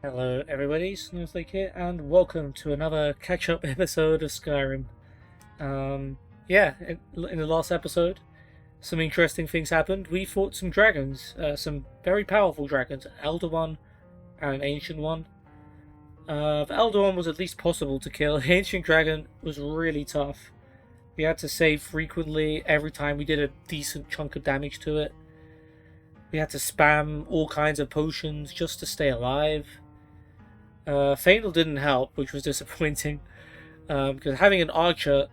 Hello everybody, Snowflake here, and welcome to another catch-up episode of Skyrim. Yeah, in the last episode, some interesting things happened. We fought some dragons, some very powerful dragons, an elder one and an ancient one. The elder one was at least possible to kill. The ancient dragon was really tough. We had to save frequently every time we did a decent chunk of damage to it. We had to spam all kinds of potions just to stay alive. Fatal didn't help, which was disappointing, because having an archer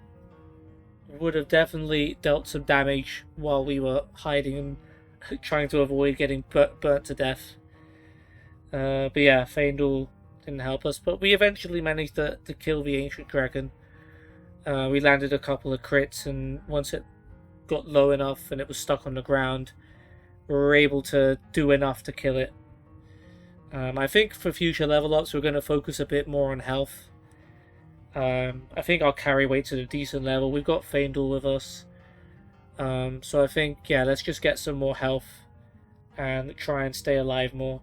would have definitely dealt some damage while we were hiding and trying to avoid getting burnt to death. But yeah, Faendal didn't help us, but we eventually managed to kill the ancient dragon. We landed a couple of crits, and once it got low enough and it was stuck on the ground, we were able to do enough to kill it. I think for future level ups we're going to focus a bit more on health. I think I'll carry weight to a decent level. We've got Faendal with us. So I think, yeah, let's just get some more health and try and stay alive more.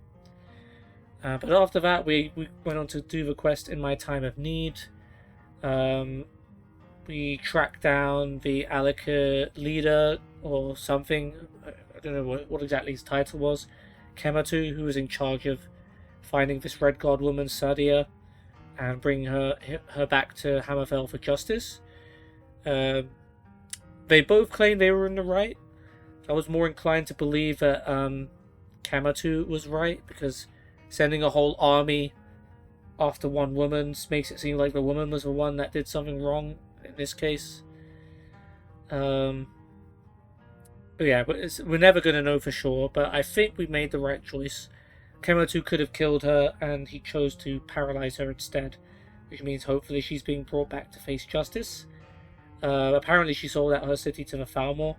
But after that we went on to do the quest In My Time of Need. We tracked down the Alaka leader or something. I don't know what exactly his title was. Kematu, who was in charge of finding this Red Guard woman, Sadia, and bringing her back to Hammerfell for justice. They both claimed they were in the right. I was more inclined to believe that Kematu was right, because sending a whole army after one woman makes it seem like the woman was the one that did something wrong in this case. But yeah, we're never going to know for sure, but I think we made the right choice. Kematu could have killed her, and he chose to paralyze her instead, which means hopefully she's being brought back to face justice. Apparently she sold out her city to the Thalmor.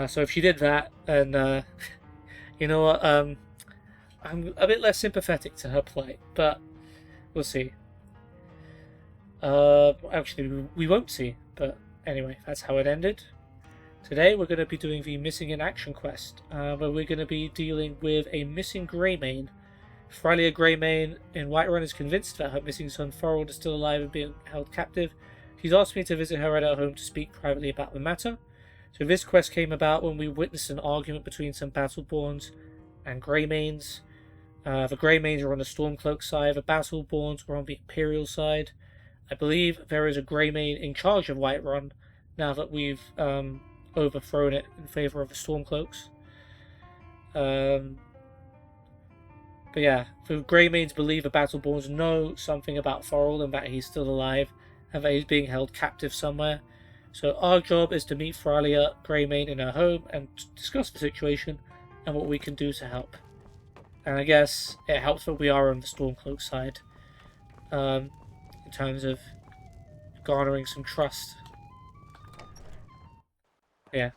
So if she did that, then, you know what, I'm a bit less sympathetic to her plight, but we'll see. Actually, we won't see, but anyway, that's how it ended. Today we're going to be doing the Missing in Action quest, where we're going to be dealing with a missing Gray-Mane. Thalmor Gray-Mane in Whiterun is convinced that her missing son Thorald is still alive and being held captive. She's asked me to visit her at her home to speak privately about the matter. So this quest came about when we witnessed an argument between some Battleborns and Gray-Manes. The Gray-Manes are on the Stormcloak side, the Battleborns were on the Imperial side. I believe there is a Gray-Mane in charge of Whiterun now that we've overthrown it in favour of the Stormcloaks. But yeah, the Greymanes believe the Battleborns know something about Thorald and that he's still alive and that he's being held captive somewhere. So our job is to meet Thalmor Gray-Mane in her home and discuss the situation and what we can do to help. And I guess it helps that we are on the Stormcloak side, in terms of garnering some trust. Yeah.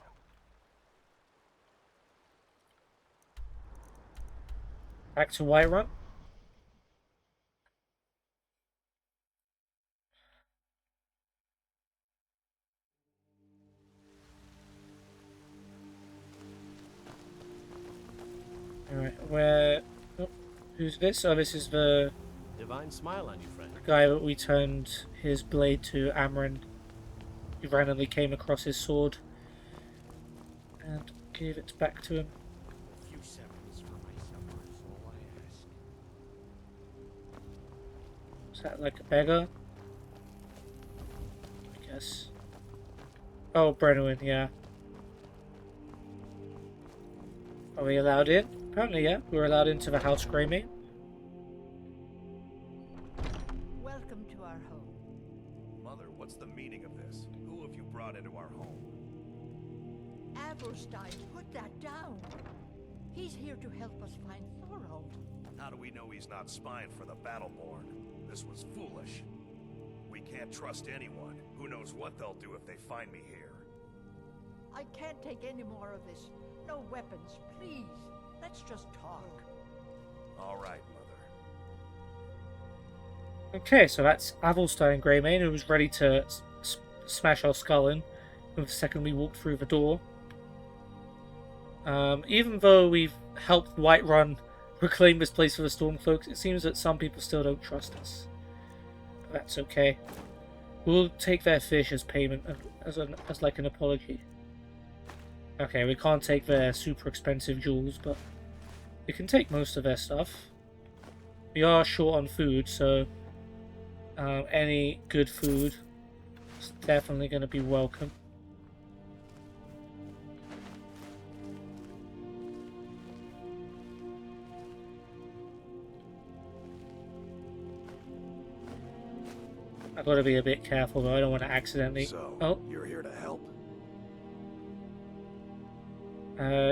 Back to Whiterun. Alright, where... Oh, who's this? Oh, this is the Divine smile on you, friend. guy that we turned his blade to, Amron. We randomly came across his sword and gave it back to him. A few seconds for my supper is all I ask. Is that like a beggar? I guess. Oh, Brenwyn, yeah. Are we allowed in? Apparently, yeah. We're allowed into the House Gray-Mane. Welcome to our home. Mother, what's the meaning of this? Who have you brought into our home? Adelstein, put that down. He's here to help us find Thorald. How do we know he's not spying for the Battleborn? This was foolish. We can't trust anyone. Who knows what they'll do if they find me here? I can't take any more of this. No weapons, please. Let's just talk. All right, Mother. Okay, so that's Adelstein Gray-Mane, who was ready to smash our skull in the second we walked through the door. Even though we've helped Whiterun reclaim this place for the Stormcloaks. It seems that some people still don't trust us. But that's okay. We'll take their fish as payment, as like an apology. Okay, we can't take their super expensive jewels, but we can take most of their stuff. We are short on food, so any good food is definitely going to be welcome. I've got to be a bit careful though, I don't want to accidentally... So, oh, you're here to help?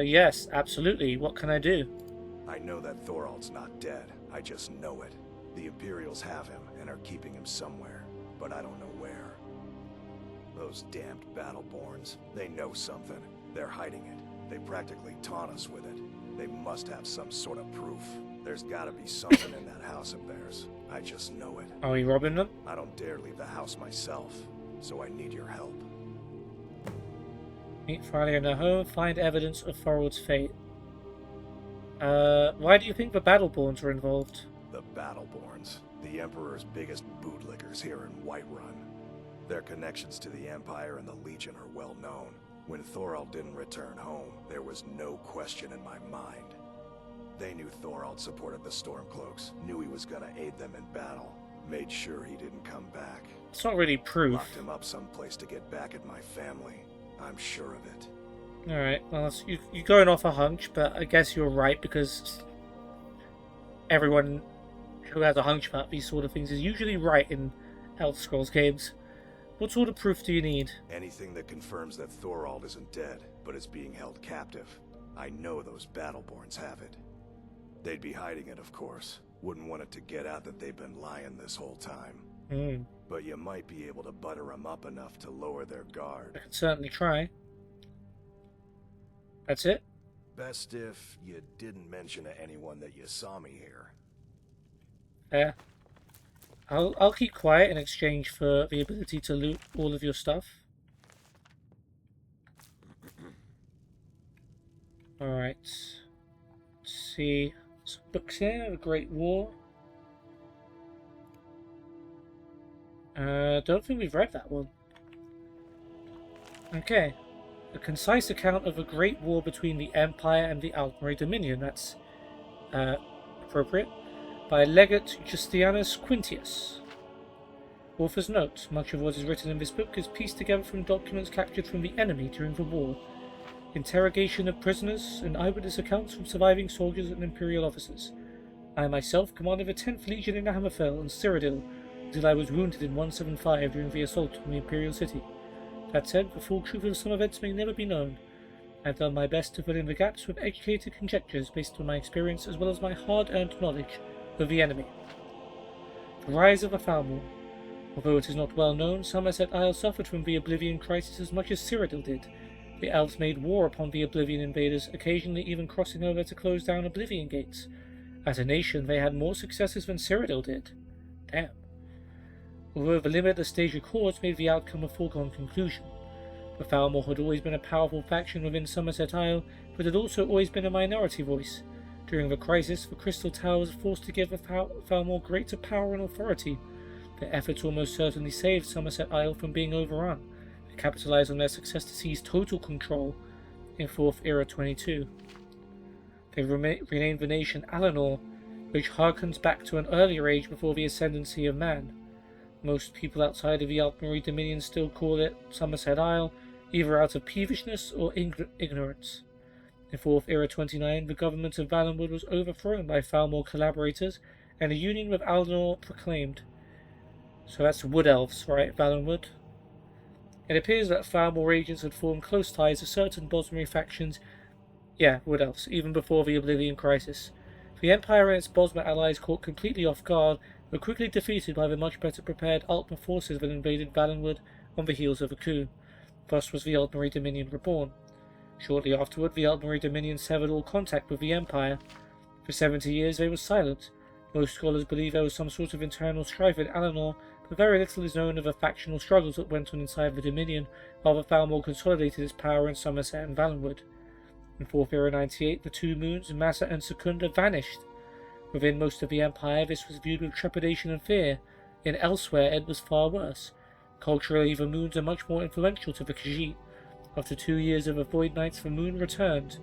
yes, absolutely. What can I do? I know that Thorald's not dead. I just know it. The Imperials have him and are keeping him somewhere, but I don't know where. Those damned Battleborns, they know something. They're hiding it. They practically taunt us with it. They must have some sort of proof. There's gotta be something in that house of theirs. I just know it. Are we robbing them? I don't dare leave the house myself, so I need your help. Meet Friday in their home, find evidence of Thorald's fate. Why do you think the Battleborns are involved? The Battleborns, the Emperor's biggest bootlickers here in Whiterun. Their connections to the Empire and the Legion are well known. When Thorald didn't return home, there was no question in my mind. They knew Thorald supported the Stormcloaks, knew he was gonna aid them in battle, made sure he didn't come back. It's not really proof. Locked him up someplace to get back at my family. I'm sure of it. Alright, well, you're going off a hunch, but I guess you're right, because everyone who has a hunch about these sort of things is usually right in Elder Scrolls games. What sort of proof do you need? Anything that confirms that Thorald isn't dead, but is being held captive. I know those Battleborns have it. They'd be hiding it, of course. Wouldn't want it to get out that they've been lying this whole time. But you might be able to butter them up enough to lower their guard. I can certainly try. That's it? Best if you didn't mention to anyone that you saw me here. Fair. I'll keep quiet in exchange for the ability to loot all of your stuff. Alright. Let's see. Some books here. The Great War. Don't think we've read that one. Okay. A concise account of a great war between the Empire and the Altmeri Dominion. That's appropriate. By Legate Justianus Quintius. Author's note. Much of what is written in this book is pieced together from documents captured from the enemy during the war. Interrogation of prisoners and eyewitness accounts from surviving soldiers and Imperial officers. I myself commanded the 10th Legion in Hammerfell and Cyrodiil until I was wounded in 175 during the assault on the Imperial city. That said, the full truth of some events may never be known. I have done my best to fill in the gaps with educated conjectures based on my experience as well as my hard-earned knowledge of the enemy. The rise of the Thalmor. Although it is not well known, Somerset Isle suffered from the Oblivion crisis as much as Cyrodiil did. The elves made war upon the Oblivion invaders, occasionally even crossing over to close down Oblivion gates. As a nation, they had more successes than Cyrodiil did. Damn. Although the limitless stage records made the outcome a foregone conclusion. The Thalmor had always been a powerful faction within Somerset Isle, but had also always been a minority voice. During the crisis, the Crystal Tower was forced to give the Thalmor greater power and authority. Their efforts almost certainly saved Somerset Isle from being overrun. They capitalized on their success to seize total control in 4th Era 22. They renamed the nation Alinor, which harkens back to an earlier age before the ascendancy of man. Most people outside of the Altmeri Dominion still call it Somerset Isle, either out of peevishness or ignorance. In 4th Era 29, the government of Valenwood was overthrown by Thalmor collaborators, and a union with Alinor proclaimed. So that's Wood Elves, right, Valenwood? It appears that Thalmor agents had formed close ties to certain Bosmeri factions, Wood Elves, even before the Oblivion Crisis. The Empire and its Bosmer allies caught completely off guard were quickly defeated by the much better prepared Altmer forces that invaded Valenwood on the heels of a coup. Thus was the Altmeri Dominion reborn. Shortly afterward, the Altmeri Dominion severed all contact with the Empire. For 70 years they were silent. Most scholars believe there was some sort of internal strife in Alinor, but very little is known of the factional struggles that went on inside the Dominion, while the Thalmor consolidated its power in Somerset and Valenwood. In 4th Era 98, the two moons, Massa and Secunda, vanished. Within most of the Empire, this was viewed with trepidation and fear. In elsewhere, it was far worse. Culturally, the moons are much more influential to the Khajiit. After 2 years of the Void Nights, the moon returned.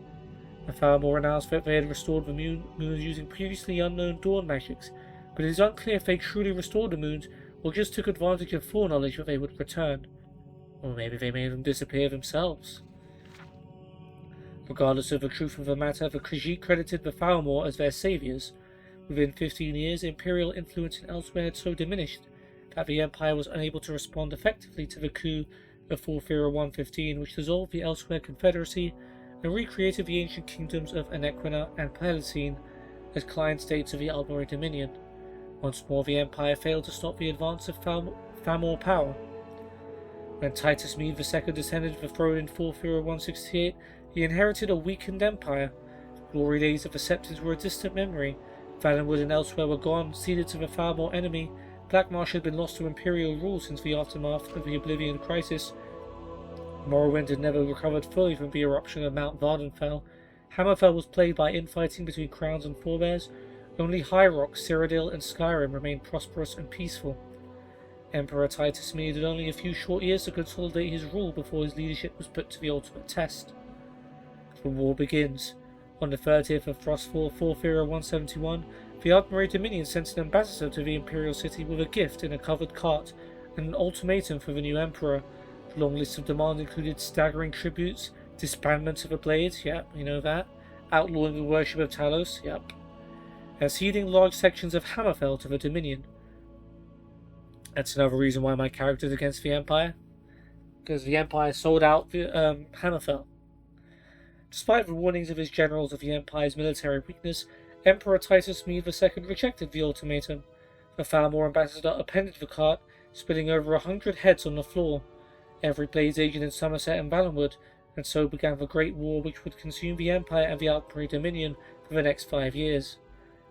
The Thalmor announced that they had restored the moons using previously unknown dawn magics, but it is unclear if they truly restored the moons or just took advantage of foreknowledge that they would return. Or maybe they made them disappear themselves. Regardless of the truth of the matter, the Khajiit credited the Thalmor as their saviours. Within 15 years, Imperial influence in elsewhere had so diminished that the Empire was unable to respond effectively to the coup of 40115, which dissolved the Elsewhere Confederacy and recreated the ancient kingdoms of Anequina and Palatine as client states of the Altbury Dominion. Once more, the Empire failed to stop the advance of Thalmor power. When Titus Mede II descended the throne in 40168, he inherited a weakened empire. The glory days of the Septons were a distant memory. Valenwood and elsewhere were gone, ceded to the Thalmor enemy. Blackmarsh had been lost to Imperial rule since the aftermath of the Oblivion Crisis. Morrowind had never recovered fully from the eruption of Mount Vardenfell. Hammerfell was plagued by infighting between crowns and forebears. Only High Rock, Cyrodiil, and Skyrim remained prosperous and peaceful. Emperor Titus Mede had only a few short years to consolidate his rule before his leadership was put to the ultimate test. The war begins. On the 30th of Frostfall 40171, the Altbury Dominion sent an ambassador to the Imperial City with a gift in a covered cart and an ultimatum for the new Emperor. The long list of demands included staggering tributes, disbandment of the Blades, yep, you know that, outlawing the worship of Talos, yep, and ceding large sections of Hammerfell to the Dominion. That's another reason why my character's against the Empire, because the Empire sold out the Hammerfell. Despite the warnings of his generals of the Empire's military weakness, Emperor Titus Mede II rejected the ultimatum. The Thalmor ambassador appended the cart, spilling over 100 heads on the floor, every Blades agent in Somerset and Valenwood, and so began the Great War which would consume the Empire and the Altbury Dominion for the next 5 years.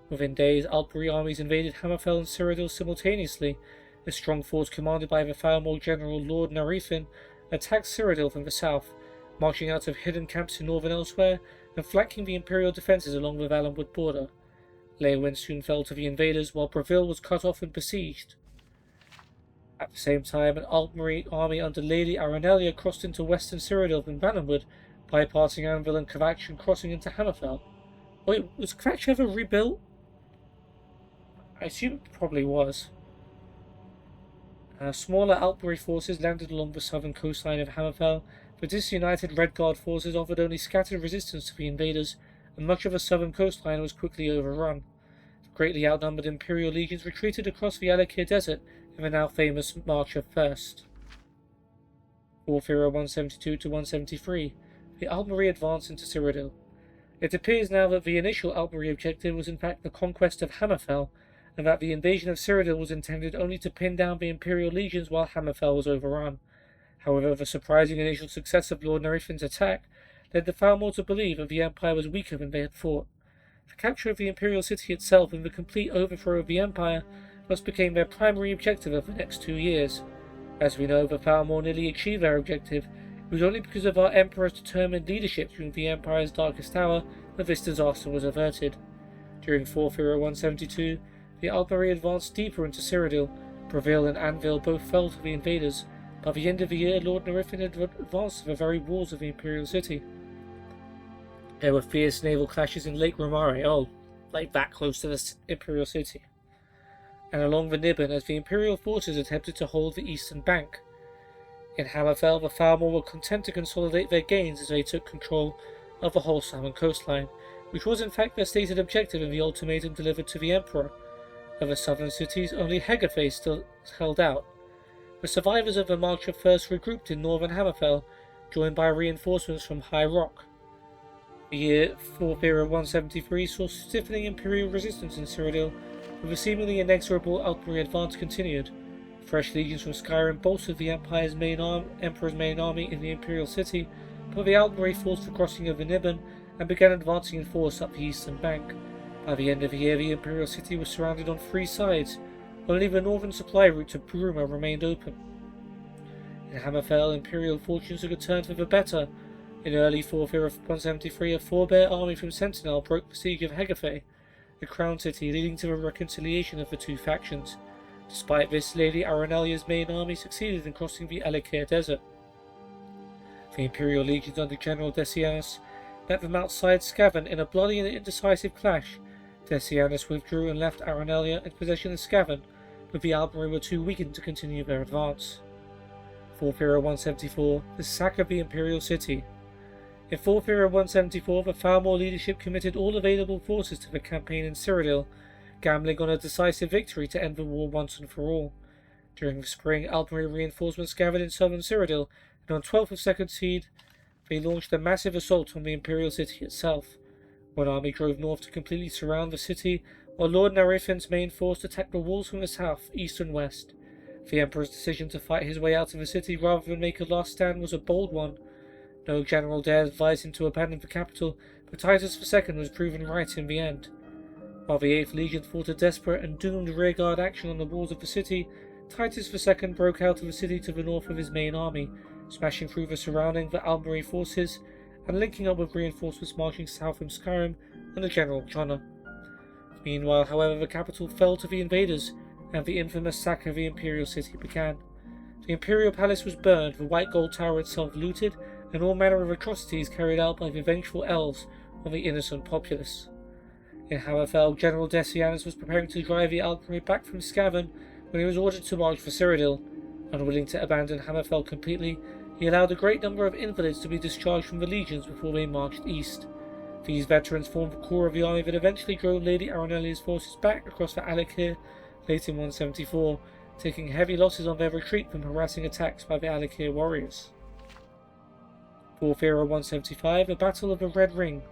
Within days, Altbury armies invaded Hammerfell and Cyrodiil simultaneously. A strong force commanded by the Thalmor general Lord Narifin attacked Cyrodiil from the south, marching out of hidden camps in northern elsewhere and flanking the Imperial defences along the Valenwood border. Leywyn soon fell to the invaders, while Breville was cut off and besieged. At the same time, an Altbury army under Lady Aranelia crossed into western Cyrodiil and Valenwood, bypassing Anvil and Kvatch and crossing into Hammerfell. Wait, was Kvatch ever rebuilt? I assume it probably was. Smaller Altbury forces landed along the southern coastline of Hammerfell. The disunited Red Guard forces offered only scattered resistance to the invaders, and much of the southern coastline was quickly overrun. The greatly outnumbered Imperial legions retreated across the Alakir Desert in the now famous March of First. Warfare 172 to 173. The Altbury advanced into Cyrodiil. It appears now that the initial Altbury objective was in fact the conquest of Hammerfell, and that the invasion of Cyrodiil was intended only to pin down the Imperial legions while Hammerfell was overrun. However, the surprising initial success of Lord Narifin's attack led the Thalmor to believe that the Empire was weaker than they had thought. The capture of the Imperial City itself and the complete overthrow of the Empire thus became their primary objective of the next 2 years. As we know, the Thalmor nearly achieved their objective. It was only because of our Emperor's determined leadership during the Empire's darkest hour that this disaster was averted. During 40172, the Altbury advanced deeper into Cyrodiil. Breville and Anvil both fell to the invaders. By the end of the year, Lord Narifin had advanced to the very walls of the Imperial City. There were fierce naval clashes in Lake Romare, like that close to the Imperial City, and along the Niben as the Imperial forces attempted to hold the eastern bank. In Hammerfell, the Thalmor were content to consolidate their gains as they took control of the whole southern coastline, which was in fact their stated objective in the ultimatum delivered to the Emperor. Of the southern cities, only Hegefae still held out. The survivors of the March of First regrouped in northern Hammerfell, joined by reinforcements from High Rock. The year 40173 saw stiffening Imperial resistance in Cyrodiil, but the seemingly inexorable Altbury advance continued. Fresh legions from Skyrim bolstered the Emperor's main army in the Imperial City, but the Altbury forced the crossing of the Niben and began advancing in force up the eastern bank. By the end of the year, the Imperial City was surrounded on 3 sides. Only the northern supply route to Bruma remained open. In Hammerfell, Imperial fortunes took a turn for the better. In early 40173, a forebear army from Sentinel broke the siege of Hegefae. the Crown City, leading to the reconciliation of the two factions. Despite this, Lady Arenalia's main army succeeded in crossing the Alikir Desert. The Imperial legions under General Decianus met them outside Scavan in a bloody and indecisive clash. Decianus withdrew and left Arenalia in possession of Scavan, but the Albury were too weakened to continue their advance. 4th Era 174, the sack of the Imperial City. In 4th Era 174, the Thalmor leadership committed all available forces to the campaign in Cyrodiil, gambling on a decisive victory to end the war once and for all. During the spring, Albury reinforcements gathered in southern Cyrodiil, and on 12th of Second Seed, they launched a massive assault on the Imperial City itself. One army drove north to completely surround the city, while Lord Narifin's main force attacked the walls from the south, east and west. The Emperor's decision to fight his way out of the city rather than make a last stand was a bold one. No general dared advise him to abandon the capital, but Titus II was proven right in the end. While the 8th Legion fought a desperate and doomed rearguard action on the walls of the city, Titus II broke out of the city to the north of his main army, smashing through the surrounding the Albury forces and linking up with reinforcements marching south from Skyrim under General Jonna. Meanwhile, however, the capital fell to the invaders, and the infamous sack of the Imperial City began. The Imperial Palace was burned, the White Gold Tower itself looted, and all manner of atrocities carried out by the vengeful elves on the innocent populace. In Hammerfell, General Decianus was preparing to drive the Albury back from Scavan when he was ordered to march for Cyrodiil. Unwilling to abandon Hammerfell completely, he allowed a great number of invalids to be discharged from the legions before they marched east. These veterans formed the core of the army that eventually drove Lady Arenalia's forces back across the Alikir late in 174, taking heavy losses on their retreat from harassing attacks by the Alikir warriors. 4th Era 175, the Battle of the Red Ring.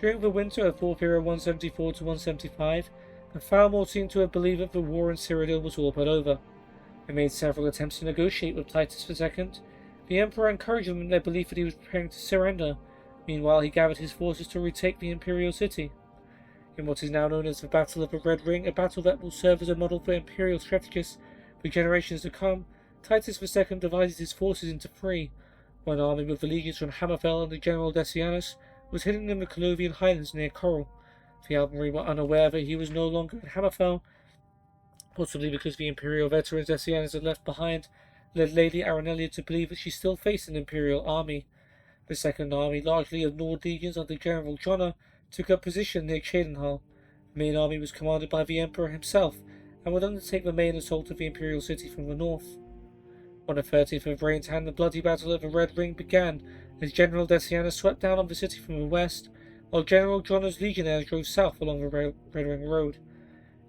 During the winter of 4th Era 174 to 175, the Thalmor seemed to have believed that the war in Cyrodiil was all but over. They made several attempts to negotiate with Titus II. The Emperor encouraged them in their belief that he was preparing to surrender. Meanwhile, he gathered his forces to retake the Imperial City. In what is now known as the Battle of the Red Ring, a battle that will serve as a model for Imperial strategists for generations to come, Titus II divided his forces into three. One army with the legions from Hammerfell under General Decianus was hidden in the Colovian Highlands near Coral. The Albury were unaware that he was no longer in Hammerfell, possibly because the Imperial veterans Decianus had left behind led Lady Arenalia to believe that she still faced an Imperial army. The second army, largely of Nord legions under General Jonna, took up position near Chedenhal. The main army was commanded by the Emperor himself, and would undertake the main assault of the Imperial City from the north. On the 30th of Raintan, the bloody Battle of the Red Ring began, as General Decianus swept down on the city from the west, while General Jonna's legionnaires drove south along the Red Ring Road.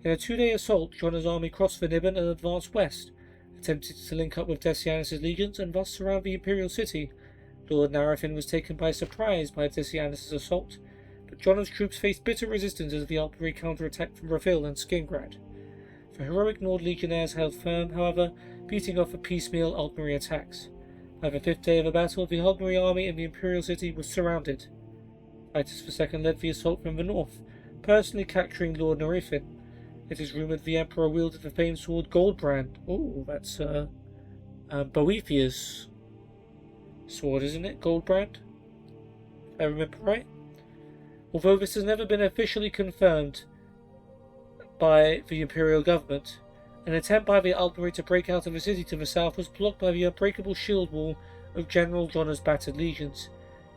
In a two-day assault, Jonna's army crossed the Niben and advanced west, attempted to link up with Decianus' legions and thus surround the Imperial City. Lord Narifin was taken by surprise by Decianus' assault, but Jonna's troops faced bitter resistance as the Albury counterattacked from Ravil and Skingrad. The heroic Nord legionnaires held firm, however, beating off the piecemeal Albury attacks. By the 5th day of the battle, the Albury army in the Imperial City was surrounded. Titus II led the assault from the north, personally capturing Lord Narifin. It is rumoured the Emperor wielded the famed sword Goldbrand. Oh, that's Boethiah's sword, isn't it? Goldbrand? If I remember right. Although this has never been officially confirmed by the Imperial government, an attempt by the Albury to break out of the city to the south was blocked by the unbreakable shield wall of General Jonna's battered legions.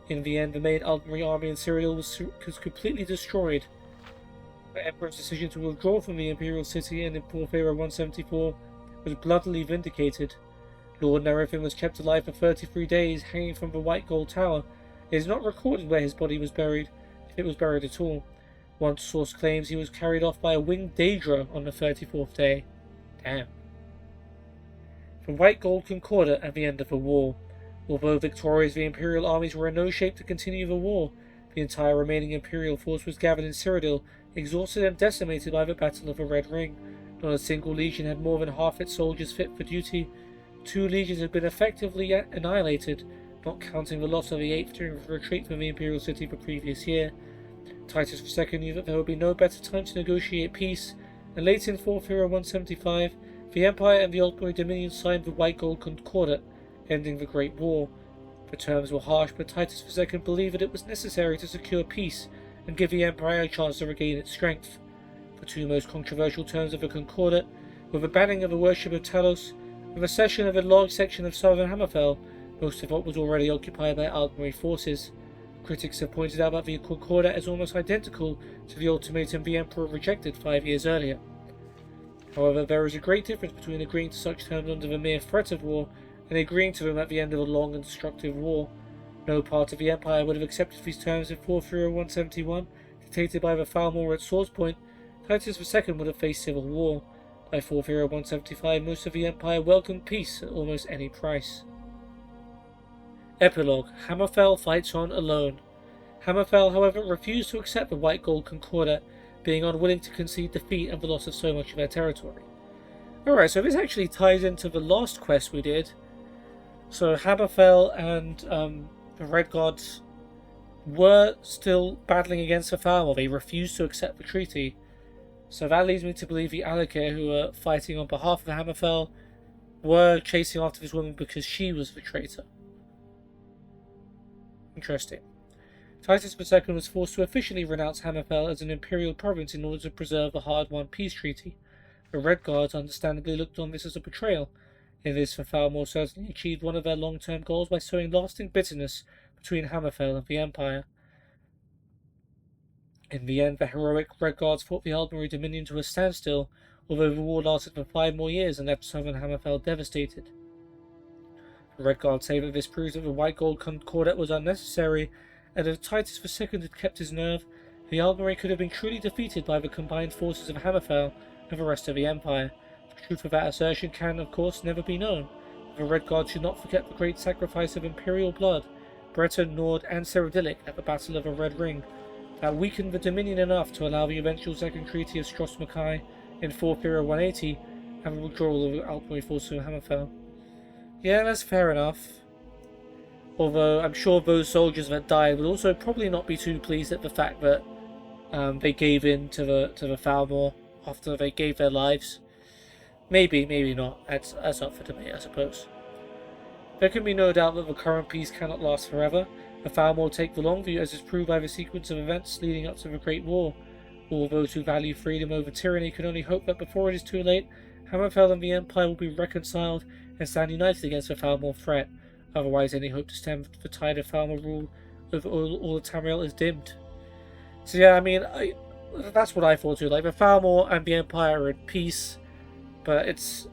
In the end, the main Albury army in Cyrodiil was completely destroyed. The Emperor's decision to withdraw from the Imperial City and in 4th Era 174 was bloodily vindicated. Lord Narifin was kept alive for 33 days, hanging from the White Gold Tower. It is not recorded where his body was buried, if it was buried at all. One source claims he was carried off by a winged Daedra on the 34th day. Damn. The White Gold Concordat at the end of the war. Although victorious, the Imperial armies were in no shape to continue the war. The entire remaining Imperial force was gathered in Cyrodiil, exhausted and decimated by the Battle of the Red Ring. Not a single legion had more than half its soldiers fit for duty. 2 legions had been effectively annihilated, not counting the loss of the 8th during the retreat from the Imperial City the previous year. Titus II knew that there would be no better time to negotiate peace, and late in 4th Era 175, the Empire and the Albury Dominion signed the White Gold Concordat, ending the Great War. The terms were harsh, but Titus II believed that it was necessary to secure peace, and give the Empire a chance to regain its strength. The two most controversial terms of the Concordat were the banning of the worship of Talos and the cession of a large section of southern Hammerfell, most of what was already occupied by Aldmeri forces. Critics have pointed out that the Concordat is almost identical to the ultimatum the Emperor rejected 5 years earlier. However, there is a great difference between agreeing to such terms under the mere threat of war and agreeing to them at the end of a long and destructive war. No part of the Empire would have accepted these terms in 43171, dictated by the Thalmor at Swords Point. Titus II would have faced civil war. By 43175, most of the Empire welcomed peace at almost any price. Epilogue: Hammerfell fights on alone. Hammerfell, however, refused to accept the White Gold Concordat, being unwilling to concede defeat and the loss of so much of their territory. Alright, so this actually ties into the last quest we did. So Hammerfell and the Red Gods were still battling against the Thalmor. They refused to accept the treaty. So that leads me to believe the Alikir, who were fighting on behalf of Hammerfell, were chasing after this woman because she was the traitor. Interesting. Titus II was forced to officially renounce Hammerfell as an imperial province in order to preserve the hard-won peace treaty. The Red Guards understandably looked on this as a betrayal. In this, the Thalmor certainly achieved one of their long-term goals by sowing lasting bitterness between Hammerfell and the Empire. In the end, the heroic Red Guards fought the Aldmeri Dominion to a standstill, although the war lasted for 5 more years and left southern Hammerfell devastated. The Red Guards say that this proves that the White Gold Concordat was unnecessary, and if Titus II had kept his nerve, the Aldmeri could have been truly defeated by the combined forces of Hammerfell and the rest of the Empire. The truth of that assertion can, of course, never be known. The Red Guards should not forget the great sacrifice of Imperial blood, Breton, Nord, and Cyrodiilic at the Battle of the Red Ring, that weakened the Dominion enough to allow the eventual Second Treaty of Stros-Makai in 43180 and the withdrawal of the Aldmeri forces from Hammerfell. Yeah, that's fair enough. Although I'm sure those soldiers that died would also probably not be too pleased at the fact that they gave in to the Thalmor after they gave their lives. Maybe, maybe not. That's up for debate, I suppose. There can be no doubt that the current peace cannot last forever. The Thalmor take the long view, as is proved by the sequence of events leading up to the Great War. All those who value freedom over tyranny can only hope that before it is too late, Hammerfell and the Empire will be reconciled and stand united against the Thalmor threat. Otherwise, any hope to stem the tide of Thalmor rule over all of Tamriel is dimmed. So yeah, I mean, that's what I thought too. Like, the Thalmor and the Empire are in peace, but it's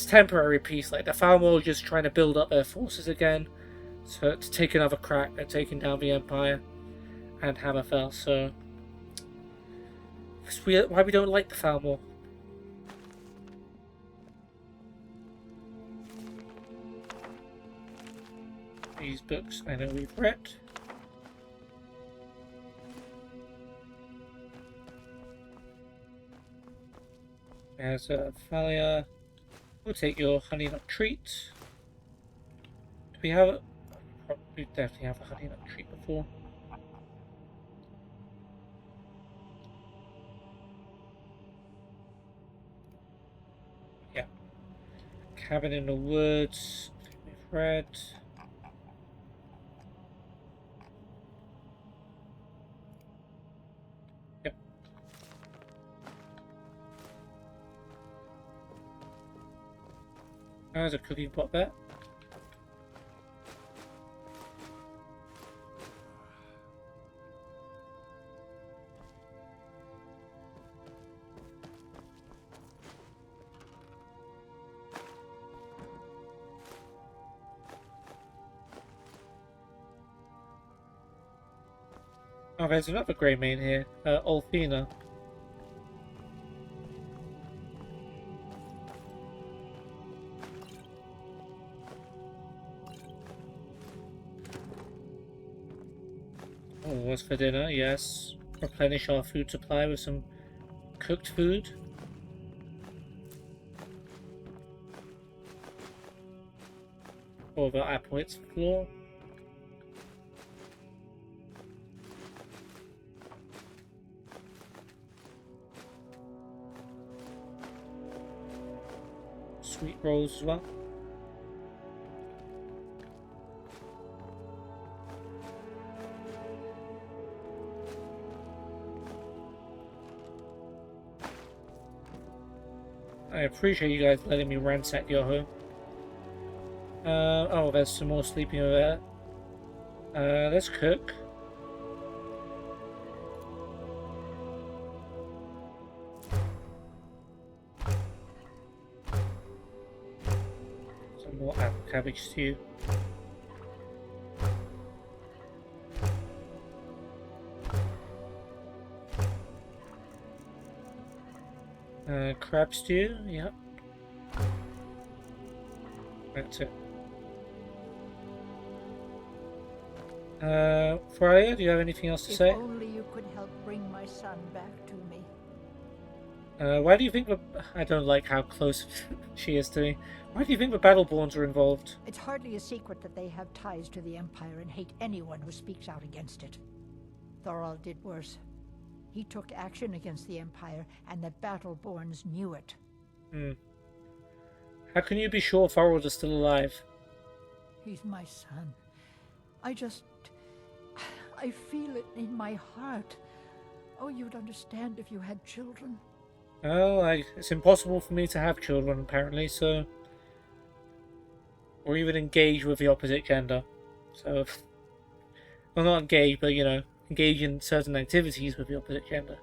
temporary peace. Like, the Thalmor are just trying to build up their forces again to take another crack at taking down the Empire and Hammerfell. So it's weird why we don't like the Thalmor. These books I know we've read. There's a Thalia. We'll take your honey nut treat. Do we have it? We definitely have a honey nut treat before. Yeah. Cabin in the Woods. We've read. Yep. There's a cooking pot there. Oh, there's another Gray-Mane here, Althena. Oh, what's for dinner? Yes. Replenish our food supply with some cooked food. Or the apple hits the floor. Sweet rolls as well. I appreciate you guys letting me ransack your home. Oh, there's some more sleeping over there. Let's cook. Some more apple cabbage stew. Crab stew, yep. That's it. Freya, do you have anything else to If say? only you could help bring my son back to me. Why do you think I don't like how close she is to me. Why do you think the Battleborns are involved? It's hardly a secret that they have ties to the Empire and hate anyone who speaks out against it. Thorald did worse. He took action against the Empire, and the Battleborns knew it. How can you be sure Thorald is still alive? He's my son. I feel it in my heart. Oh, you'd understand if you had children. Oh, it's impossible for me to have children, apparently, so... Or even engage with the opposite gender. So... Well, not engage, but, you know, engage in certain activities with the opposite gender.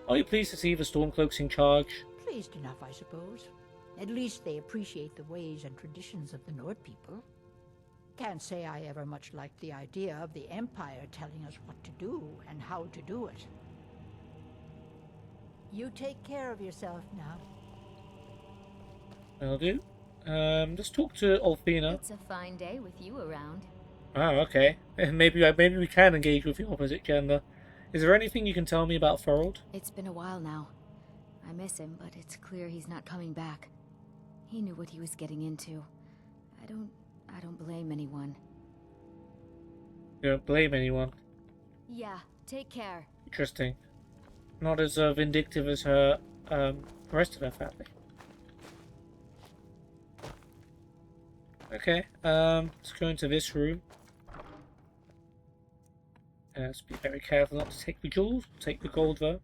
Are you pleased to see the Stormcloaks in charge? Pleased enough, I suppose. At least they appreciate the ways and traditions of the Nord people. Can't say I ever much liked the idea of the Empire telling us what to do and how to do it. You take care of yourself now. Will do. Let's talk to Alfina. It's a fine day with you around. Oh, okay. Maybe we can engage with the opposite gender. Is there anything you can tell me about Thorald? It's been a while now. I miss him, but it's clear he's not coming back. He knew what he was getting into. I don't blame anyone. You don't blame anyone. Yeah, take care. Interesting. Not as vindictive as her, the rest of her family. Okay, let's go into this room. Let's be very careful not to take the jewels. We'll take the gold though.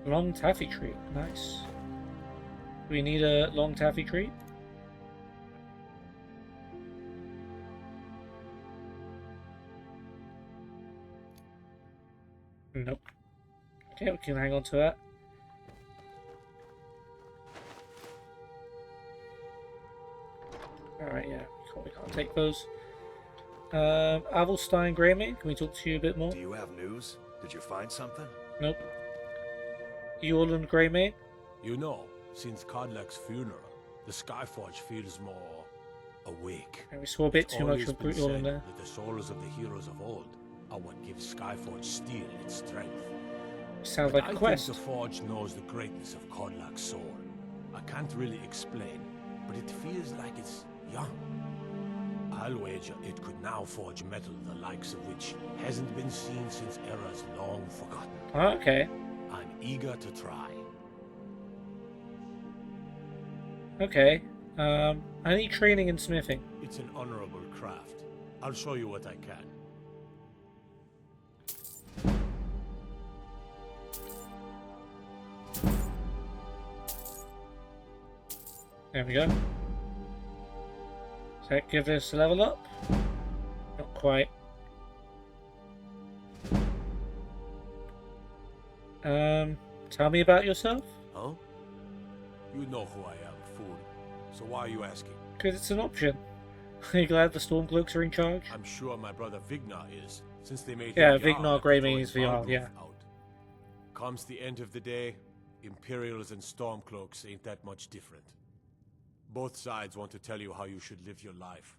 Long taffy tree, nice. Do we need a long taffy tree? Nope. Okay, we can hang on to that. Alright, yeah, we can't take those. Avelstein Gray-Mane, can we talk to you a bit more? Do you have news? Did you find something? Nope. Eorlund Gray-Mane? You know, since Kodlak's funeral, the Skyforge feels more awake. And we saw a bit It's too much always of been Eorlund said there. that the souls of the heroes of old are what gives Skyforge steel its strength. Sounds But like a I quest. think the Forge knows the greatness of Kodlak's soul. I can't really explain, but it feels like it's young. I'll wager it could now forge metal the likes of which hasn't been seen since eras long forgotten. Oh, okay. I'm eager to try. Okay. I need training in smithing. It's an honorable craft. I'll show you what I can. There we go. Does that give us a level up? Not quite. Tell me about yourself? Huh? You know who I am, fool. So why are you asking? Because it's an option. Are you glad the Stormcloaks are in charge? I'm sure my brother Vignar is, since they made Yeah, him Jarl Vignar after Gray-Mane throwing is the Jarl, Valgruuf yeah. out. Comes the end of the day, Imperials and Stormcloaks ain't that much different. Both sides want to tell you how you should live your life.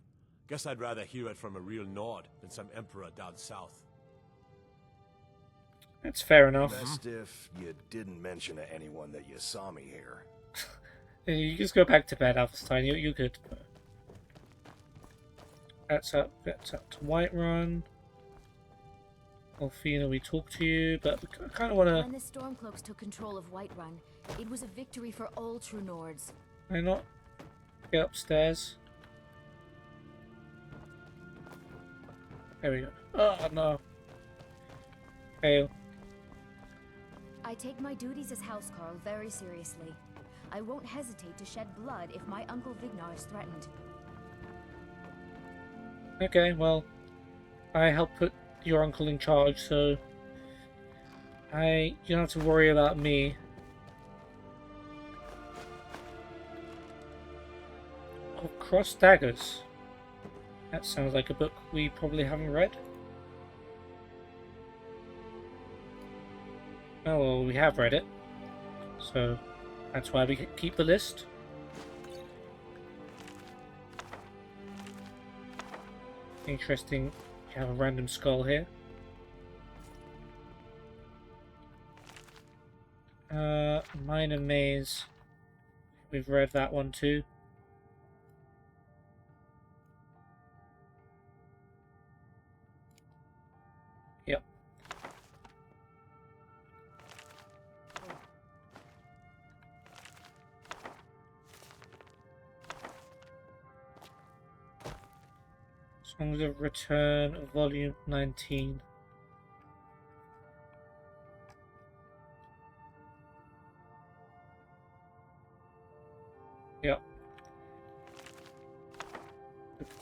Guess I'd rather hear it from a real Nord than some emperor down south. That's fair enough. Best if you didn't mention to anyone that you saw me here. You just go back to bed, Avelstein. You're good. That's up to Whiterun. Alfina, we talked to you, but I kind of want to... When the Stormcloaks took control of Whiterun, it was a victory for all true Nords. Can I not get upstairs? There we go. Oh no. Fail. I take my duties as housecarl very seriously. I won't hesitate to shed blood if my Uncle Vignar is threatened. Okay, well, I helped put your uncle in charge, so you don't have to worry about me. Oh, Cross Daggers. That sounds like a book we probably haven't read. Oh, well, we have read it, so that's why we keep the list. Interesting, you have a random skull here. Minor Maze. We've read that one too. Yep. Songs of Return, Volume 19. Yep.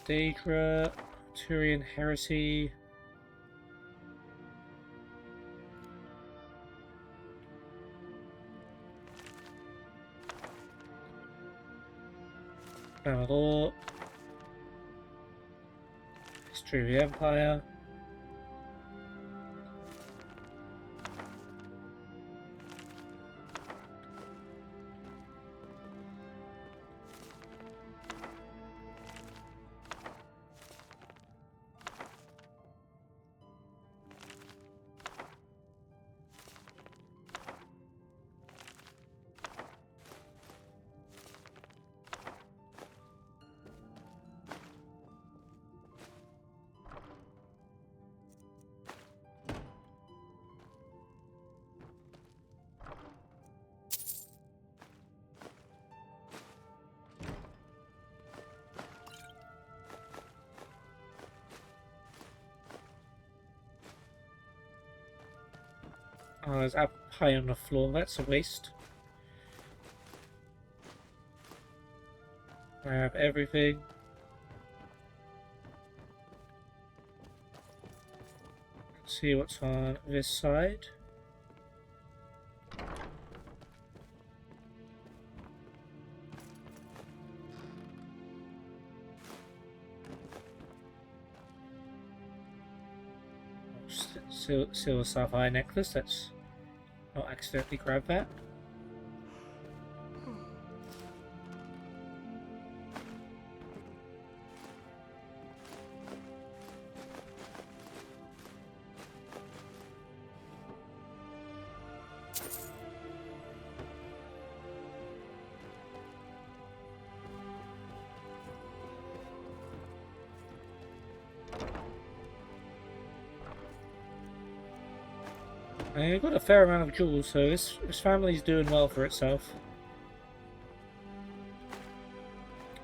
Daedra, Turian Heresy. Thalmor. History of the Empire. Oh, there's apple pie on the floor. That's a waste. Grab everything. Let's see what's on this side. Silver sapphire necklace. Let's not accidentally grab that. I've got a fair amount of jewels, so this family's doing well for itself.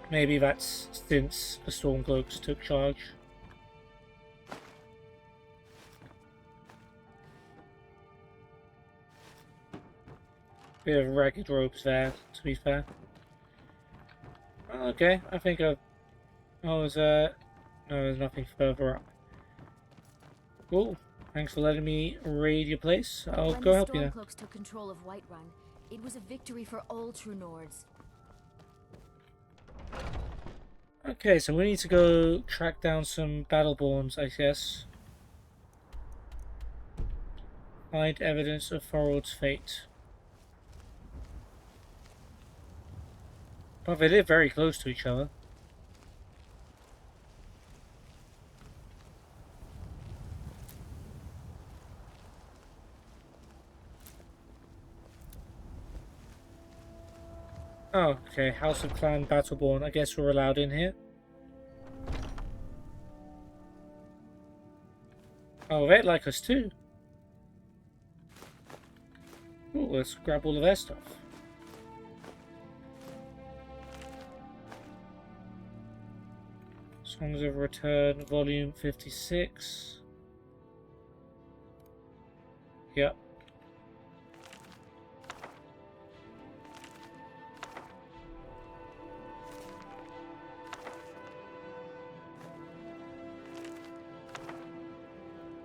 Maybe that's since the Stormcloaks took charge. Bit of ragged robes there, to be fair. Okay, I think I've... Oh, no, there's nothing further up. Cool. Thanks for letting me raid your place. I'll go help you now. When the Stormcloaks took control of Whiterun, it was a victory for all true Nords. Okay, so we need to go track down some Battleborns, I guess. Find evidence of Thorald's fate. But they live very close to each other. Oh, okay. House of Clan Battleborn. I guess we're allowed in here. Oh, they'd like us too. Oh, let's grab all of their stuff. Songs of Return, Volume 56. Yep.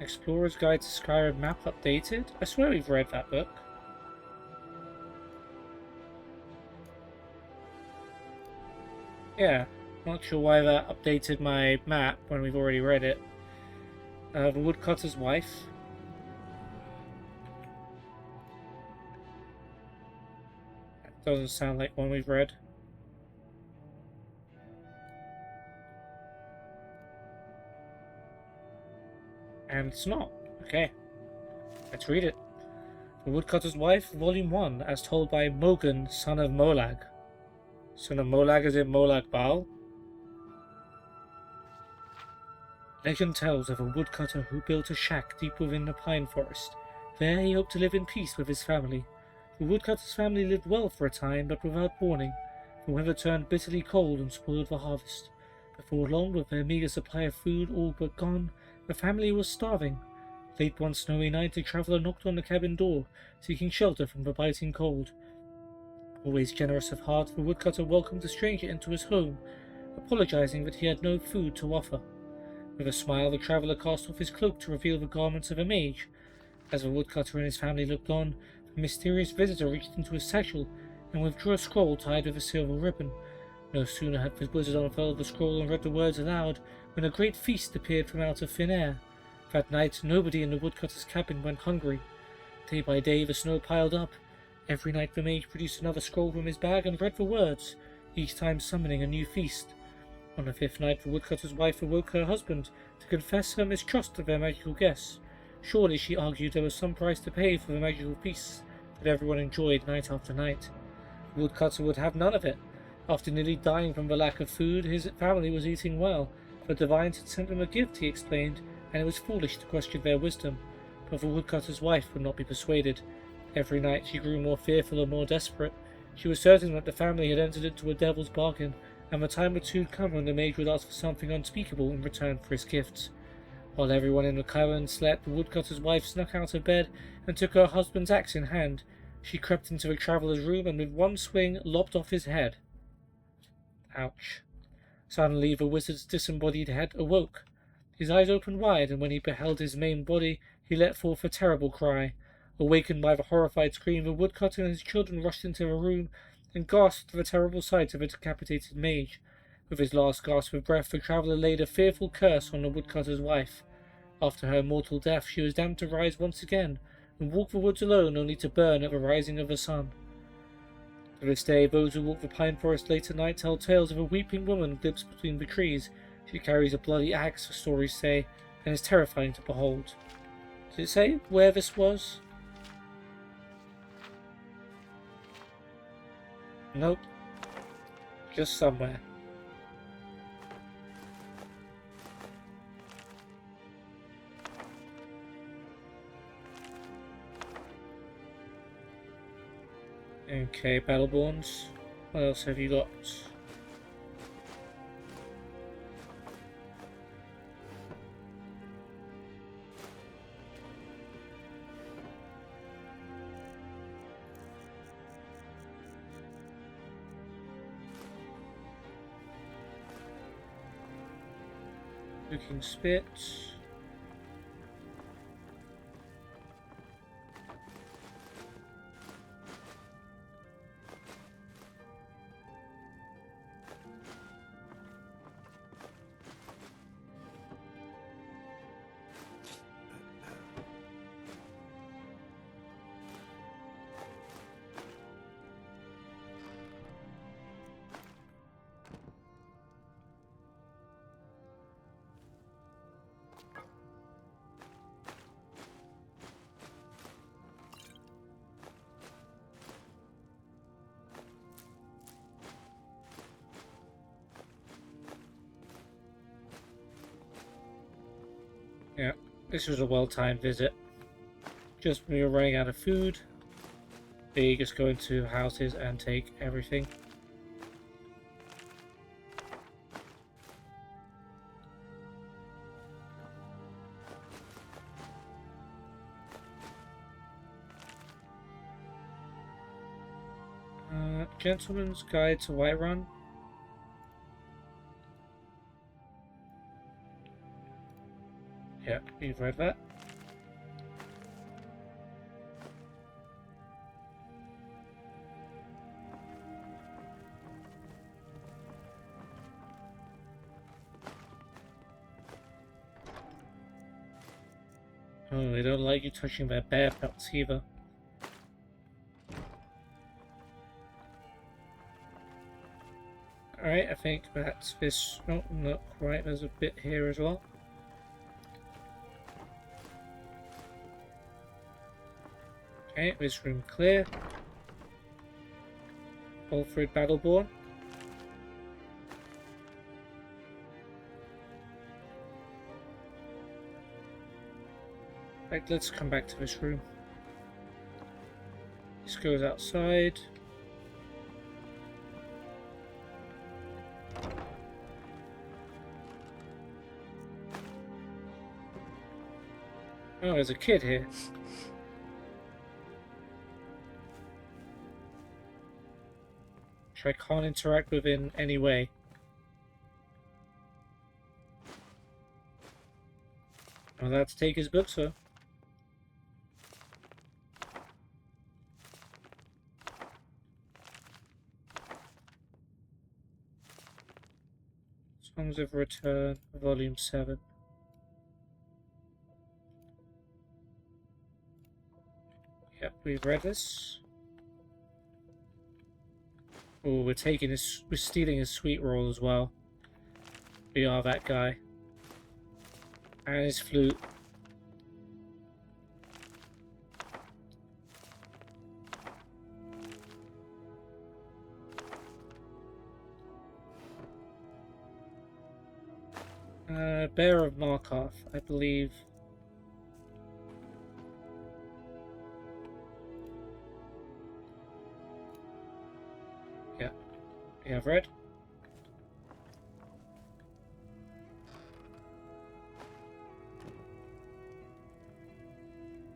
Explorer's Guide to Skyrim map updated? I swear we've read that book. Yeah, not sure why that updated my map when we've already read it. The Woodcutter's Wife. That doesn't sound like one we've read. And it's not. Okay. Let's read it. The Woodcutter's Wife, Volume 1, as told by Mogan, son of Molag. Son of Molag is in Molag Bal? Legend tells of a woodcutter who built a shack deep within the pine forest. There he hoped to live in peace with his family. The woodcutter's family lived well for a time, but without warning. The weather turned bitterly cold and spoiled the harvest. Before long, with their meager supply of food all but gone, the family was starving. Late one snowy night, a traveller knocked on the cabin door, seeking shelter from the biting cold. Always generous of heart, the woodcutter welcomed the stranger into his home, apologizing that he had no food to offer. With a smile, the traveller cast off his cloak to reveal the garments of a mage. As the woodcutter and his family looked on, the mysterious visitor reached into his satchel and withdrew a scroll tied with a silver ribbon. No sooner had the wizard unfurled the scroll and read the words aloud, when a great feast appeared from out of thin air. That night, nobody in the woodcutter's cabin went hungry. Day by day, the snow piled up. Every night the mage produced another scroll from his bag and read the words, each time summoning a new feast. On the fifth night, the woodcutter's wife awoke her husband to confess her mistrust of their magical guests. Surely, she argued, there was some price to pay for the magical feasts that everyone enjoyed night after night. The woodcutter would have none of it. After nearly dying from the lack of food, his family was eating well. The divines had sent them a gift, he explained, and it was foolish to question their wisdom. But the woodcutter's wife would not be persuaded. Every night she grew more fearful and more desperate. She was certain that the family had entered into a devil's bargain, and the time would soon come when the mage would ask for something unspeakable in return for his gifts. While everyone in the cavern slept, the woodcutter's wife snuck out of bed and took her husband's axe in hand. She crept into the traveller's room and with one swing lopped off his head. Ouch. Suddenly the wizard's disembodied head awoke. His eyes opened wide, and when he beheld his maimed body, he let forth a terrible cry. Awakened by the horrified scream, the woodcutter and his children rushed into the room and gasped at the terrible sight of a decapitated mage. With his last gasp of breath, the traveller laid a fearful curse on the woodcutter's wife. After her mortal death, she was damned to rise once again and walk the woods alone, only to burn at the rising of the sun. To this day, those who walk the pine forest late at night tell tales of a weeping woman glimpsed between the trees. She carries a bloody axe, the stories say, and is terrifying to behold. Did it say where this was? Nope. Just somewhere. Okay, Battleborns. What else have you got? Looking Spit. Yeah. This was a well-timed visit. Just when we were running out of food, they just go into houses and take everything. Gentleman's Guide to Whiterun. Yeah, you've read that. Oh, they don't like you touching their bear pelts either. Alright, I think that's this. Oh, not quite. There's a bit here as well. Okay, this room clear. Alfred Battleborn. Right, let's come back to this room. This goes outside. Oh, there's a kid here. Which I can't interact with in any way. Well, let's take his book, sir. Songs of Return, Volume 7. Yep, we've read this. Oh, we're stealing his sweet roll as well. We are that guy. And his flute. Bear of Markarth, I believe. Yeah, we have read.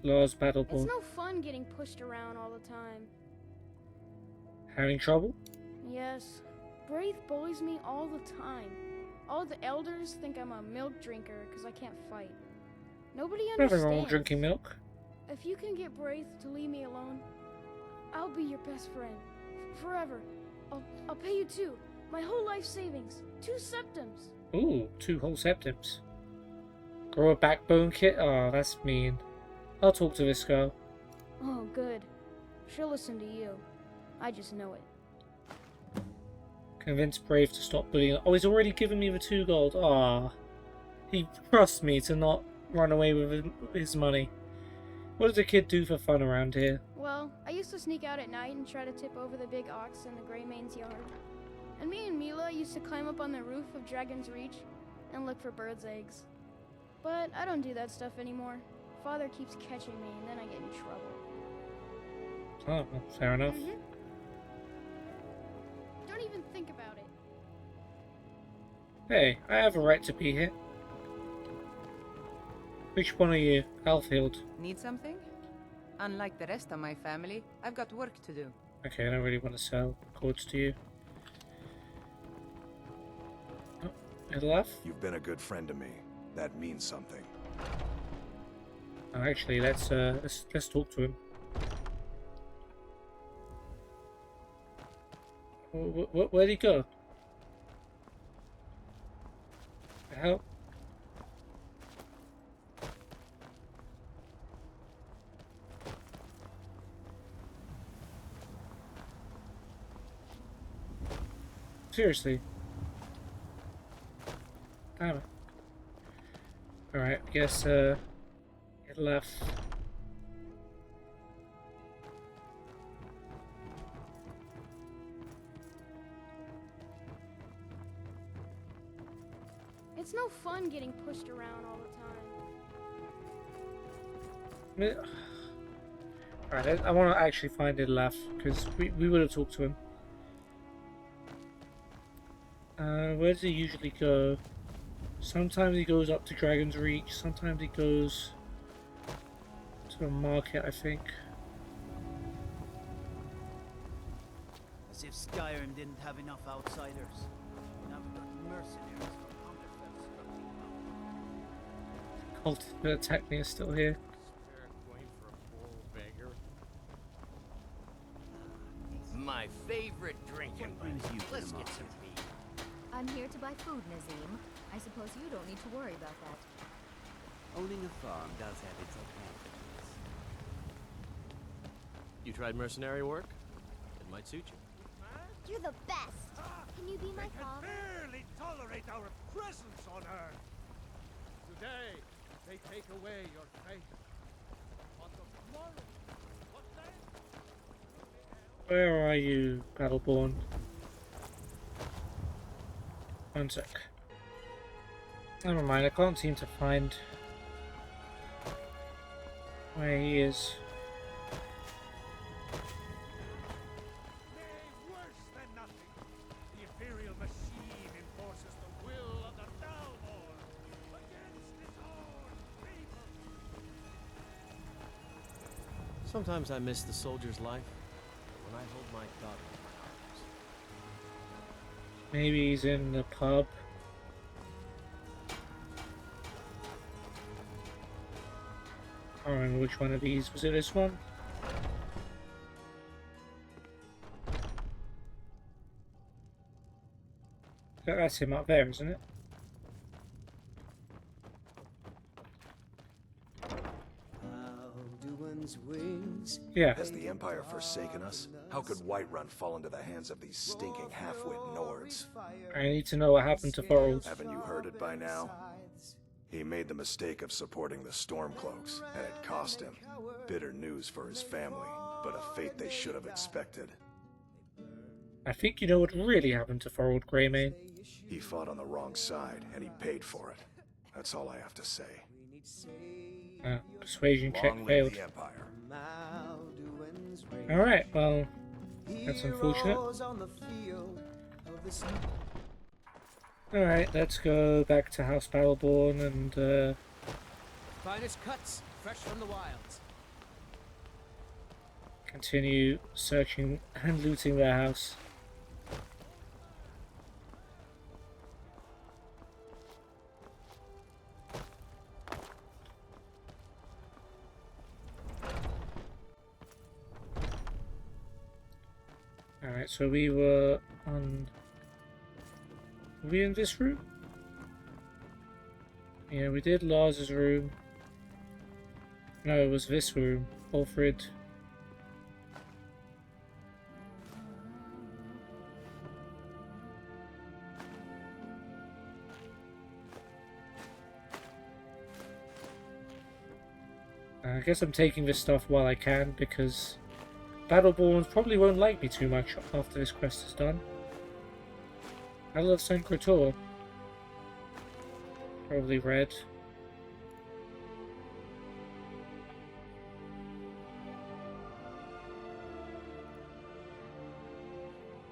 Law's Battleborn. It's no fun getting pushed around all the time. Having trouble? Yes, Braith bullies me all the time. All the elders think I'm a milk drinker because I can't fight. Nobody understands. Nothing wrong with drinking milk. If you can get Braith to leave me alone, I'll be your best friend. Forever. I'll pay you too. My whole life savings. 2 septims. Ooh, 2 whole septims. Grow a backbone kit? Oh, that's mean. I'll talk to this girl. Oh, good. She'll listen to you. I just know it. Convince Brave to stop bullying. Oh, he's already given me the 2 gold. Ah, he trusts me to not run away with his money. What does a kid do for fun around here? Well, I used to sneak out at night and try to tip over the big ox in the Gray-Mane's yard. And me and Mila used to climb up on the roof of Dragon's Reach and look for birds' eggs. But I don't do that stuff anymore. Father keeps catching me and then I get in trouble. Oh, well, fair enough. Don't even think about it. Hey, I have a right to be here. Which one are you? Alfield. Need something? Unlike the rest of my family, I've got work to do. Okay, I don't really want to sell cords to you. Oh, it left? You've been a good friend to me. That means something. Oh, actually, let's talk to him. Where'd he go? The hell? Seriously? Damn it. Alright, I guess, it left. It's no fun getting pushed around all the time. Alright, I want to actually find Idlaf, because we would have talked to him. Where does he usually go? Sometimes he goes up to Dragon's Reach, sometimes he goes to a market, I think. As if Skyrim didn't have enough outsiders. Now we've got mercenaries from Hammerfell strutting about. Cult that attacked me is still here. Spare coin for a poor beggar. My favorite drinking What brings you to Let's the get market? some meat. I'm here to buy food, Nazim. I suppose you don't need to worry about that. Owning a farm does have its advantages. You tried mercenary work? It might suit you. You're the best. Can you be my father? Barely tolerate our presence on Earth. Today, they take away your faith. But tomorrow, what then? Where are you, Battleborn? One sec. Never mind, I can't seem to find where he is. Nay, worse than nothing. The Imperial machine enforces the will of the Thalmor against its own people. Sometimes I miss the soldier's life when I hold my daughter in my arms. Maybe he's in the pub. I don't remember which one of these. Was it this one? That's him up there, isn't it? Yeah. Has the Empire forsaken us? How could Whiterun fall into the hands of these stinking half-wit Nords? I need to know what happened to Thorald. Haven't you heard it by now? He made the mistake of supporting the Stormcloaks, and it cost him. Bitter news for his family, but a fate they should have expected. I think you know what really happened to Thorald Gray-Mane. He fought on the wrong side, and he paid for it. That's all I have to say. Persuasion check Long live failed. the Empire. Alright, well, that's unfortunate. Alright, let's go back to House Battleborn and Finest cuts, fresh from the wilds. continue searching and looting their house. Alright, so we were on... Were we in this room? Yeah, we did Lars's room. No, it was this room. Alfred. I guess I'm taking this stuff while I can, because Battleborns probably won't like me too much after this quest is done. I love Saint Crotor. Probably red.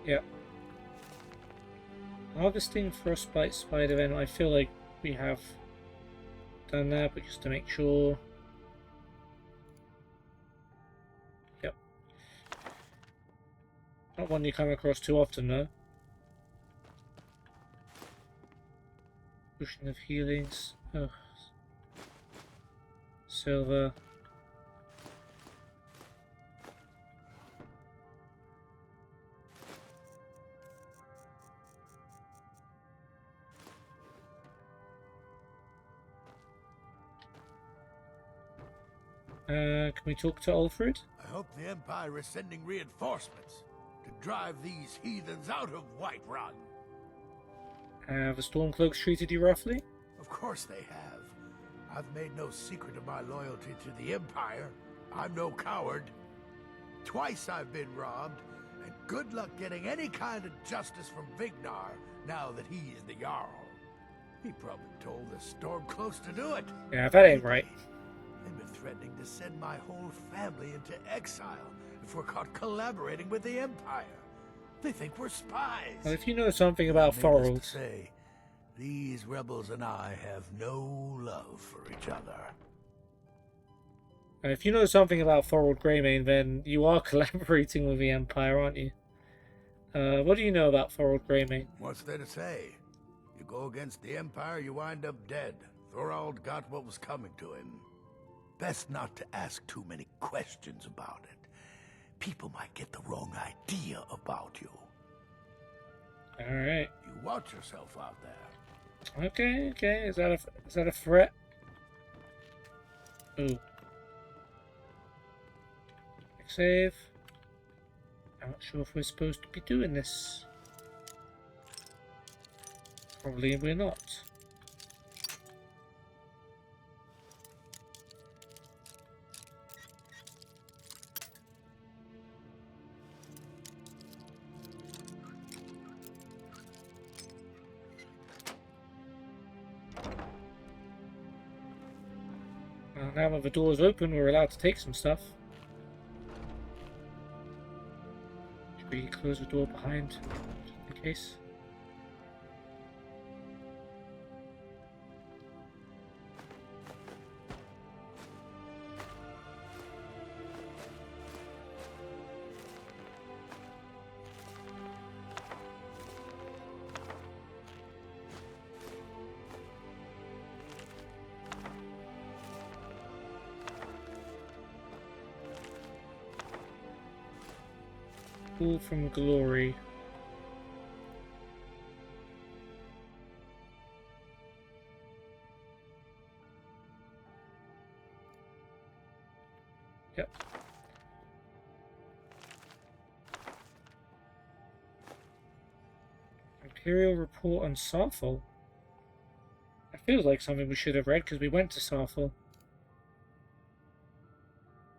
Yep. Harvesting Frostbite Spider Venom. I feel like we have done that, but just to make sure. Yep. Not one you come across too often, though. Potion of Healings. Ugh. Silver. Can we talk to Alfred? I hope the Empire is sending reinforcements to drive these heathens out of Whiterun. Have the Stormcloaks treated you roughly? Of course they have. I've made no secret of my loyalty to the Empire. I'm no coward. Twice I've been robbed, and good luck getting any kind of justice from Vignar now that he's the Jarl. He probably told the Stormcloaks to do it. Yeah, that ain't right. They've been threatening to send my whole family into exile if we're caught collaborating with the Empire. They think we're spies. Well, if you know something about Needless Thorald, to say, these rebels and I have no love for each other. and if you know something about Thorald Gray-Mane, then you are collaborating with the Empire, aren't you? What do you know about Thorald Gray-Mane? What's there to say? You go against the Empire, you wind up dead. Thorald got what was coming to him. Best not to ask too many questions about it. People might get the wrong idea about you. Alright. You watch yourself out there. Okay. Is that a threat? Ooh. Quick save. I'm not sure if we're supposed to be doing this. Probably we're not. Well, now that the door's open, we're allowed to take some stuff. Should we close the door behind, just in case? Fall from glory. Yep. Imperial report on Sarthal. That feels like something we should have read because we went to Sarthal.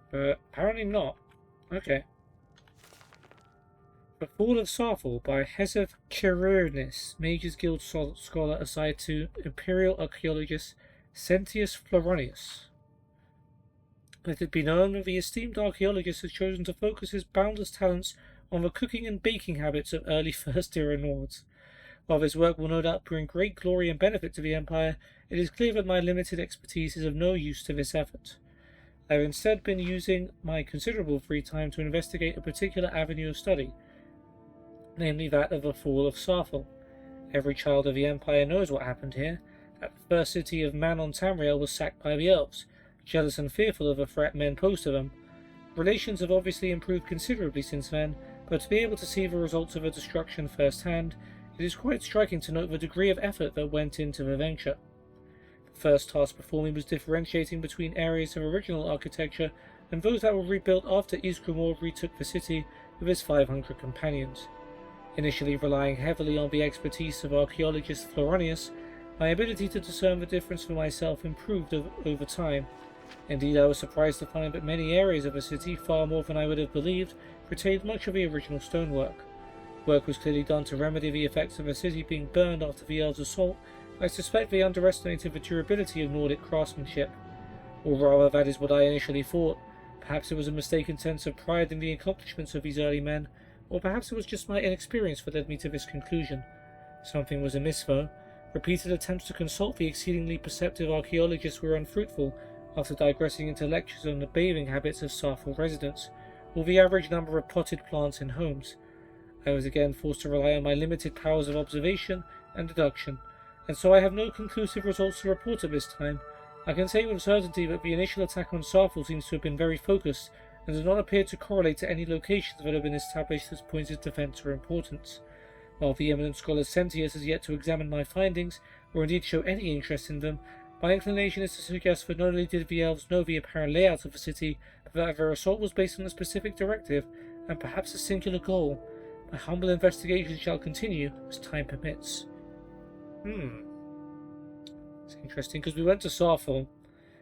But apparently not. Okay. The Fall of Sarthal by Hezeth Kironis, Mages Guild scholar assigned to Imperial archaeologist Sentius Floronius. Let it be known that the esteemed archaeologist has chosen to focus his boundless talents on the cooking and baking habits of early First Era Nords. While this work will no doubt bring great glory and benefit to the Empire, it is clear that my limited expertise is of no use to this effort. I have instead been using my considerable free time to investigate a particular avenue of study, namely that of the Fall of Sarthal. Every child of the Empire knows what happened here, that the first city of Manon Tamriel was sacked by the elves, jealous and fearful of the threat men posed to them. Relations have obviously improved considerably since then, but to be able to see the results of the destruction firsthand, it is quite striking to note the degree of effort that went into the venture. The first task before me was differentiating between areas of original architecture and those that were rebuilt after Isgrimor retook the city with his 500 companions. Initially relying heavily on the expertise of archaeologist Floronius, my ability to discern the difference for myself improved over time. Indeed, I was surprised to find that many areas of the city, far more than I would have believed, retained much of the original stonework. Work was clearly done to remedy the effects of the city being burned after the elves' assault, but I suspect they underestimated the durability of Nordic craftsmanship. Or rather, that is what I initially thought. Perhaps it was a mistaken sense of pride in the accomplishments of these early men, or perhaps it was just my inexperience that led me to this conclusion. Something was amiss, though. Repeated attempts to consult the exceedingly perceptive archaeologists were unfruitful, after digressing into lectures on the bathing habits of Sarthal residents, or the average number of potted plants in homes. I was again forced to rely on my limited powers of observation and deduction, and so I have no conclusive results to report at this time. I can say with certainty that the initial attack on Sarthal seems to have been very focused, and does not appear to correlate to any locations that have been established as points of defence or importance. While the eminent scholar Sentius has yet to examine my findings, or indeed show any interest in them, my inclination is to suggest that not only did the elves know the apparent layout of the city, but that their assault was based on a specific directive, and perhaps a singular goal. My humble investigation shall continue as time permits. It's interesting, because we went to Sarthal,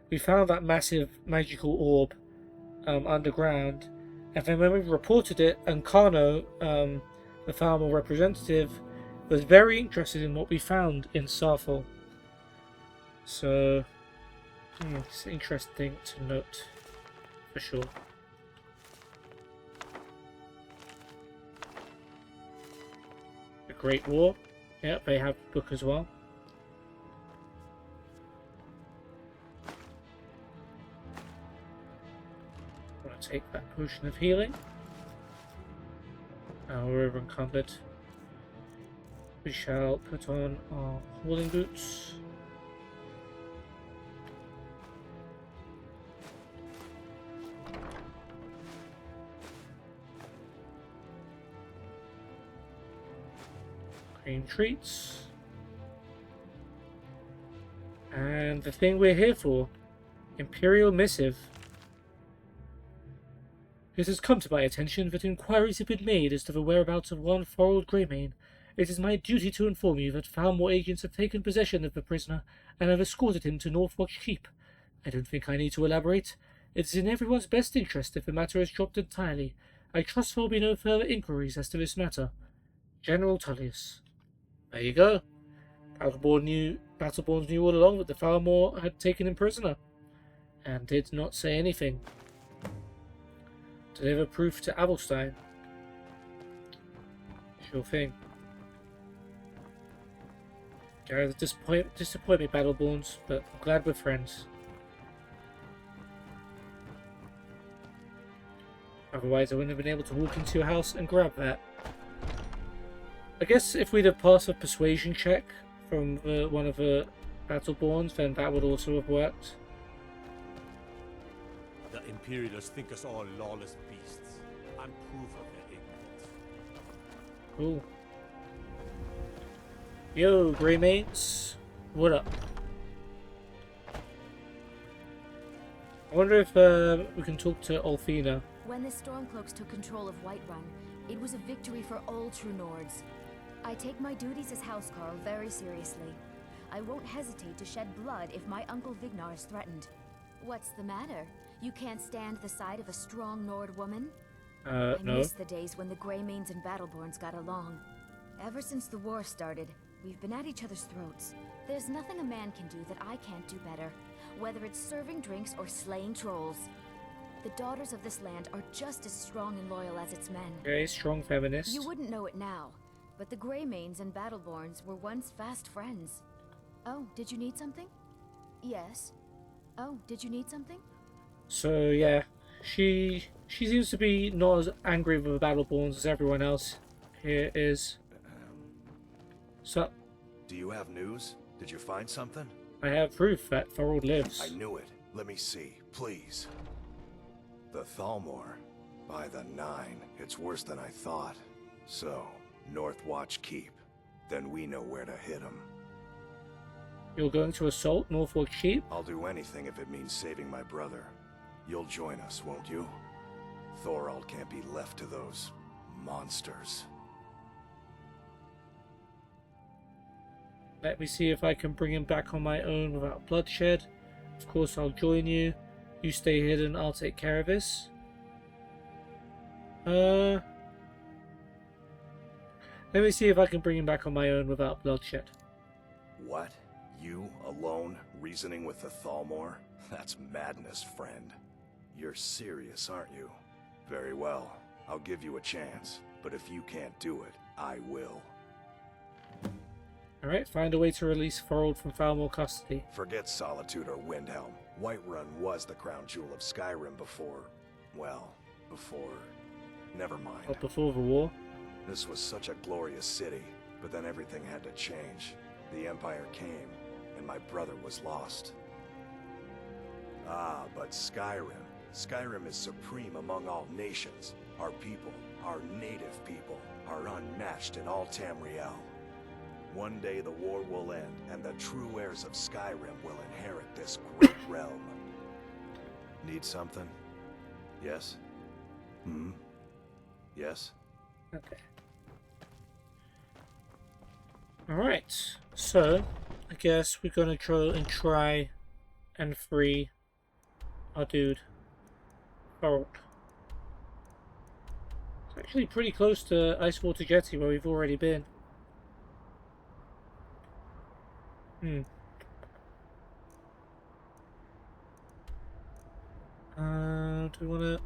we found that massive magical orb underground, and then when we reported it, and Kano, the Thalmor representative, was very interested in what we found in Sarthal. So It's interesting to note, for sure. The Great War. Yep, they have a book as well. I'm going to take that potion of healing. Now we're over encumbered. We shall put on our hauling boots. Green treats. And the thing we're here for. Imperial Missive. It has come to my attention that inquiries have been made as to the whereabouts of one Thorald Gray-Mane. It is my duty to inform you that Thalmor agents have taken possession of the prisoner and have escorted him to Northwatch Keep. I don't think I need to elaborate. It is in everyone's best interest if the matter is dropped entirely. I trust there will be no further inquiries as to this matter. General Tullius. There you go. Battleborns knew all along that the Thalmor had taken him prisoner, and did not say anything. Deliver proof to Avelstein. Sure thing. Gareth, disappoint me, Battleborns, but I'm glad we're friends. Otherwise, I wouldn't have been able to walk into your house and grab that. I guess if we'd have passed a persuasion check from one of the Battleborns, then that would also have worked. The Imperials think us all lawless beasts. I'm proof of their ignorance. Cool. Yo, Grey-Manes. What up? I wonder if we can talk to Althena. When the Stormcloaks took control of Whiterun, it was a victory for all true Nords. I take my duties as Housecarl very seriously. I won't hesitate to shed blood if my Uncle Vignar is threatened. What's the matter? You can't stand the side of a strong Nord woman? No. I miss the days when the Grey-Manes and Battleborns got along. Ever since the war started, we've been at each other's throats. There's nothing a man can do that I can't do better, whether it's serving drinks or slaying trolls. The daughters of this land are just as strong and loyal as its men. Very strong feminist. You wouldn't know it now, but the Grey-Manes and Battleborns were once fast friends. Oh, did you need something? Yes. Oh, did you need something? So yeah, she seems to be not as angry with the Battleborns as everyone else here is. So, do you have news? Did you find something? I have proof that Thorald lives. I knew it. Let me see, please. The Thalmor. By the 9, it's worse than I thought. So, Northwatch Keep. Then we know where to hit them. You're going to assault Northwatch Keep? I'll do anything if it means saving my brother. You'll join us, won't you? Thorald can't be left to those monsters. Let me see if I can bring him back on my own without bloodshed. Of course, I'll join you. You stay hidden, I'll take care of this. Let me see if I can bring him back on my own without bloodshed. What? You, alone, reasoning with the Thalmor? That's madness, friend. You're serious, aren't you? Very well. I'll give you a chance. But if you can't do it, I will. Alright, find a way to release Thorald from Thalmor custody. Forget Solitude or Windhelm. Whiterun was the crown jewel of Skyrim before... well, before... never mind. But before the war? This was such a glorious city, but then everything had to change. The Empire came, and my brother was lost. Ah, but Skyrim. Skyrim is supreme among all nations. Our people, our native people, are unmatched in all Tamriel. One day the war will end, and the true heirs of Skyrim will inherit this great realm. Need something? Yes? Hmm? Yes? Okay. Alright, so I guess we're gonna go and try and free our dude, Thorald. It's actually pretty close to Icewater Jetty where we've already been. Do we want to...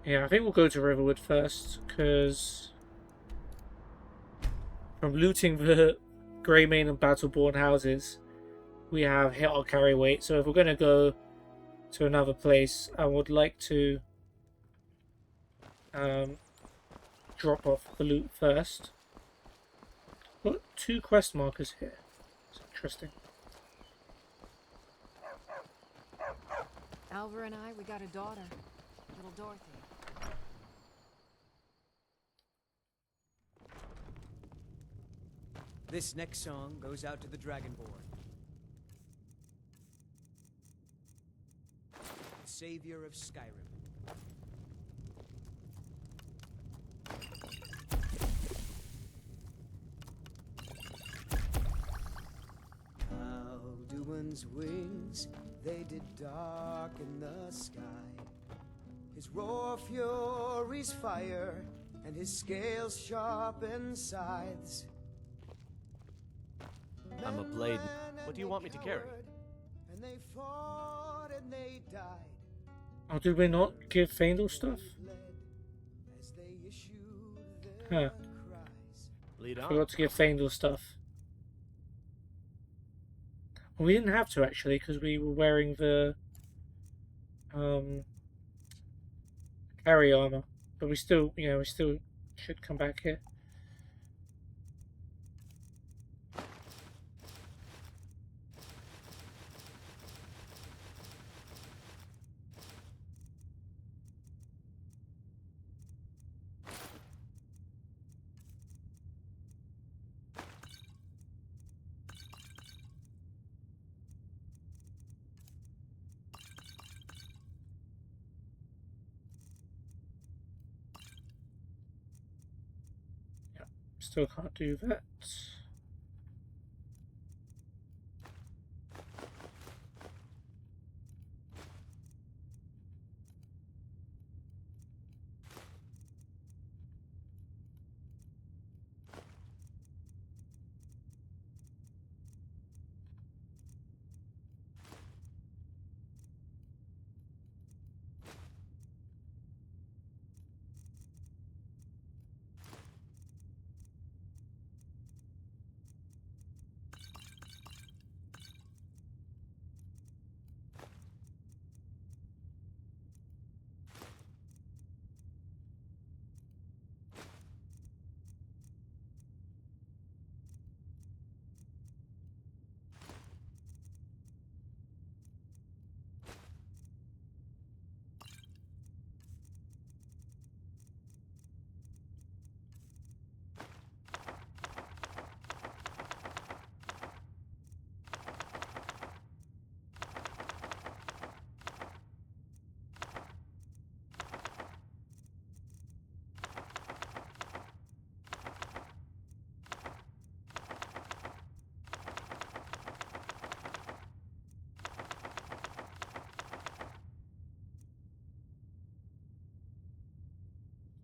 Yeah, I think we'll go to Riverwood first, because from looting the Gray-Mane and Battleborn houses, we have hit our carry weight. So if we're going to go to another place, I would like to drop off the loot first. Got 2 quest markers here. It's interesting. Alvar and I, we got a daughter, little Dorothy. This next song goes out to the Dragonborn. Savior of Skyrim. Alduin's wings, they did darken the sky. His roar furies fire, and his scales sharpen scythes. I'm a blade. What do you want me to carry? And they fought and they died. Oh, did we not give Faendal stuff? Huh. Lead on. Forgot to give Faendal stuff. Well, we didn't have to actually, because we were wearing the carry armor. But we still, you know, we still should come back here. Still can't do that.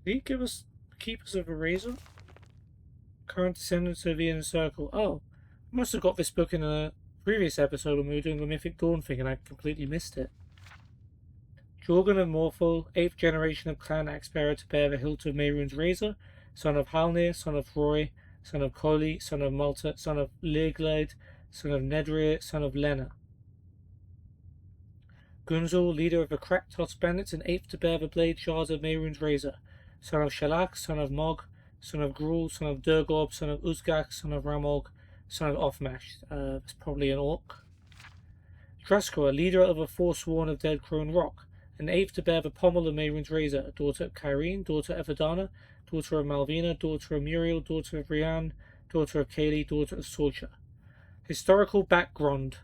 Did he give us Keepers of a Razor? Current descendants of the Inner Circle. Oh, I must have got this book in a previous episode when we were doing the Mythic Dawn thing and I completely missed it. Jorgen of Morthal, 8th generation of clan axe-bearer to bear the hilt of Mehrunes Razor, son of Halnir, son of Roy, son of Koli, son of Malta, son of Leglide, son of Nedrir, son of Lena. Gunzul, leader of the Kraktos bandits and 8th to bear the blade shards of Mehrunes Razor, son of Shalak, son of Mog, son of Gruul, son of Durgob, son of Uzgak, son of Ramog, son of Othmash. That's probably an orc. Draskor, leader of a forsworn of Dead Crone Rock, and 8th to bear the pommel of Mehrunes Razor, daughter of Kyrene, daughter of Adana, daughter of Malvina, daughter of Muriel, daughter of Rian, daughter of Kaylee, daughter of Sorcha. Historical background.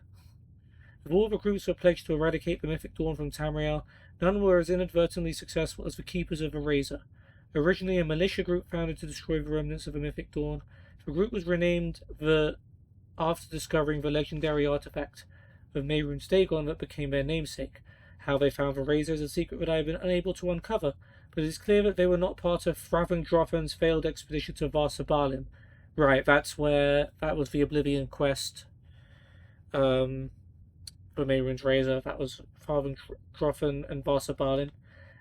Of all the groups who were pledged to eradicate the Mythic Dawn from Tamriel, none were as inadvertently successful as the Keepers of the Razor. Originally a militia group founded to destroy the remnants of the Mythic Dawn, the group was renamed after discovering the legendary artifact of Mehrunes Dagon that became their namesake. How they found the Razor is a secret that I have been unable to uncover, but it is clear that they were not part of Thravan Drothan's failed expedition to Varsabalim. Right, that's where that was the Oblivion quest. For Mehrunes Razor, that was Farthen Droffen and Barsa Balin.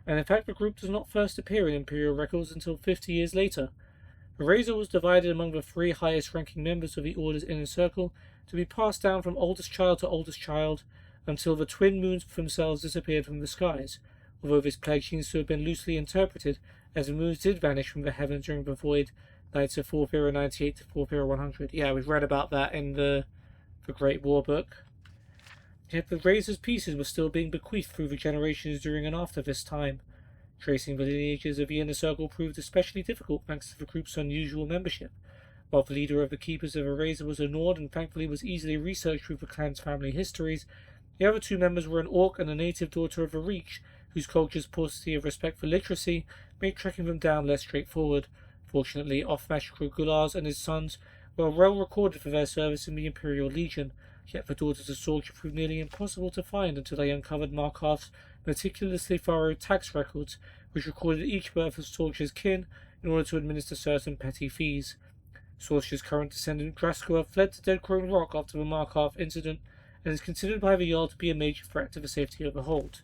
And in fact, the group does not first appear in Imperial records until 50 years later. The Razor was divided among the 3 highest-ranking members of the Order's inner circle to be passed down from oldest child to oldest child until the twin moons themselves disappeared from the skies, although this pledge seems to have been loosely interpreted as the moons did vanish from the heavens during the void nights of 4098 to 40100. Yeah, we've read about that in the Great War book. Yet the Razor's pieces were still being bequeathed through the generations during and after this time. Tracing the lineages of the Inner Circle proved especially difficult thanks to the group's unusual membership. While the leader of the Keepers of Eraser was ignored and thankfully was easily researched through the clan's family histories, the other 2 members were an orc and a native daughter of the Reach, whose culture's paucity of respect for literacy made tracking them down less straightforward. Fortunately, Off-Mashkru Gulars and his sons were well recorded for their service in the Imperial Legion, yet the daughters of Sorcha proved nearly impossible to find until they uncovered Markarth's meticulously furrowed tax records, which recorded each birth of Sorcha's kin in order to administer certain petty fees. Sorcha's current descendant Graskua fled to Dead Crone Rock after the Markarth incident, and is considered by the Jarl to be a major threat to the safety of the hold.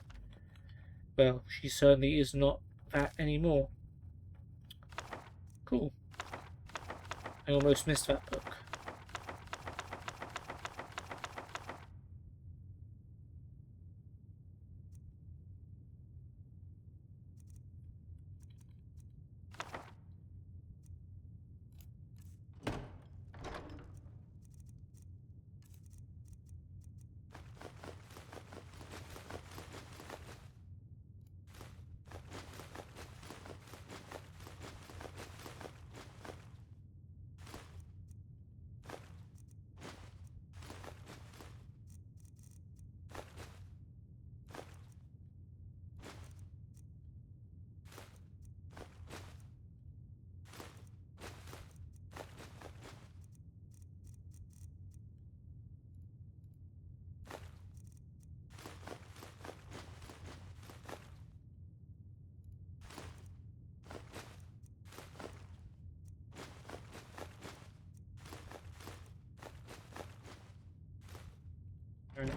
Well, she certainly is not that anymore. Cool. I almost missed that book.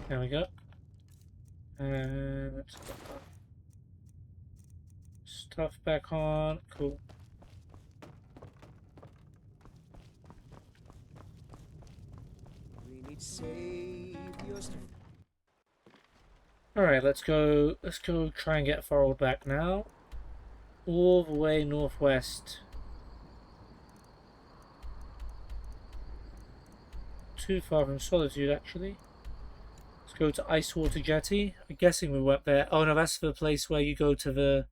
There we go. And let's put that stuff back on. Cool. Alright, let's go try and get Thorald back now. All the way northwest. Too far from Solitude, actually. Let's go to Icewater Jetty. I'm guessing we went there. Oh no, that's the place where you go to the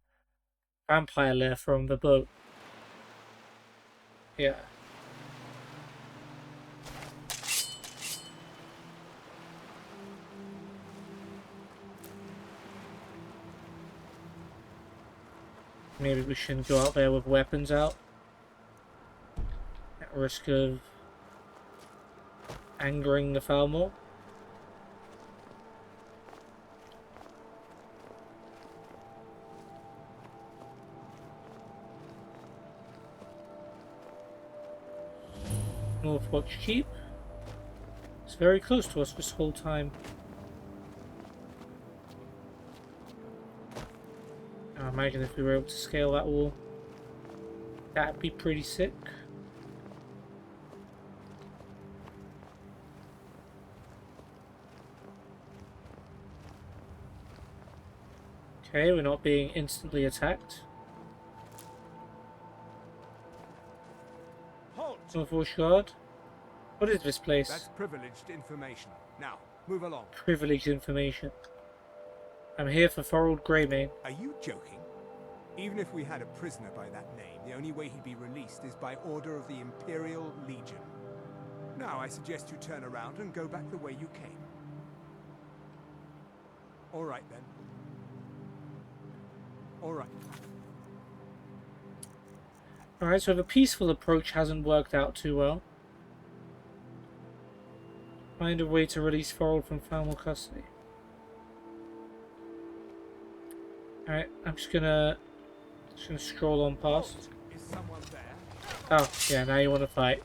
vampire lair from the boat. Yeah. Maybe we shouldn't go out there with weapons out. At risk of angering the Thalmor. Northwatch Keep. It's very close to us this whole time. I imagine if we were able to scale that wall, that'd be pretty sick. Okay, we're not being instantly attacked. Halt! Northwatch Guard. What is this place? That's privileged information. Now, move along. Privileged information. I'm here for Thorald Gray-Mane. Are you joking? Even if we had a prisoner by that name, the only way he'd be released is by order of the Imperial Legion. Now I suggest you turn around and go back the way you came. All right then. All right. Alright, so the peaceful approach hasn't worked out too well. Find a way to release Thorald from Thalmor custody. Alright, I'm just gonna scroll on past. Is someone there? Oh, yeah, now you want to fight.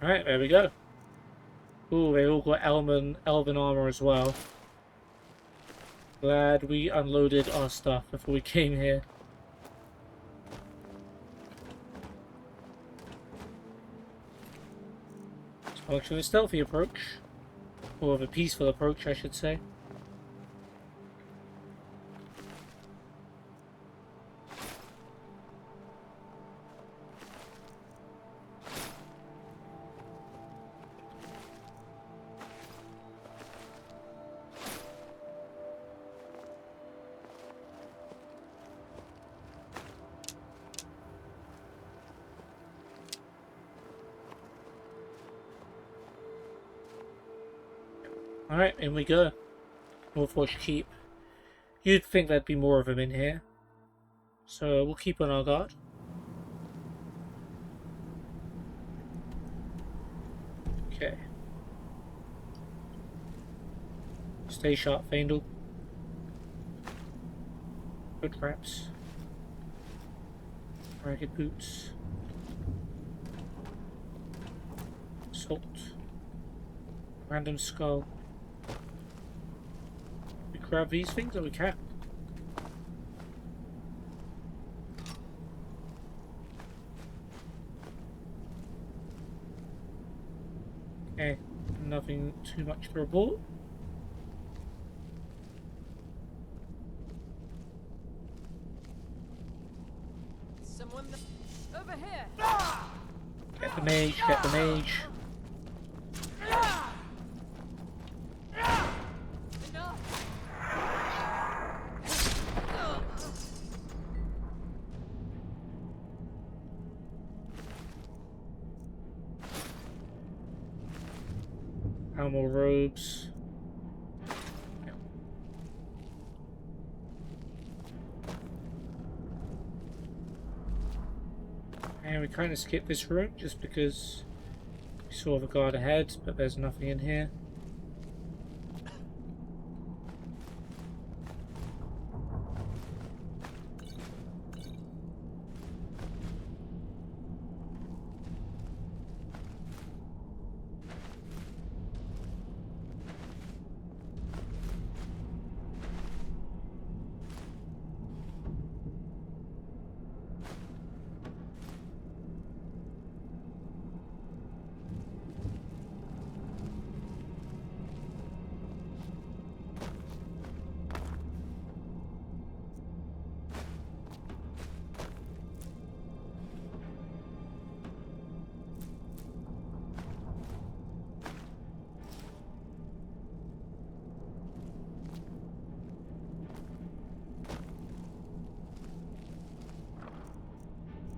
Alright, there we go. Ooh, they all got elven armor as well. Glad we unloaded our stuff before we came here. So actually a stealthy approach. Or of a peaceful approach, I should say. Alright, in we go. Northwatch Keep. You'd think there'd be more of them in here. So we'll keep on our guard. Okay. Stay sharp, Faendal. Good traps. Ragged boots. Salt. Random skull. We grab these things or we can't? Okay, nothing too much to report. Someone over here. Get the mage, get the mage. More robes. Yeah. And we kind of skipped this room just because we saw the guard ahead, but there's nothing in here.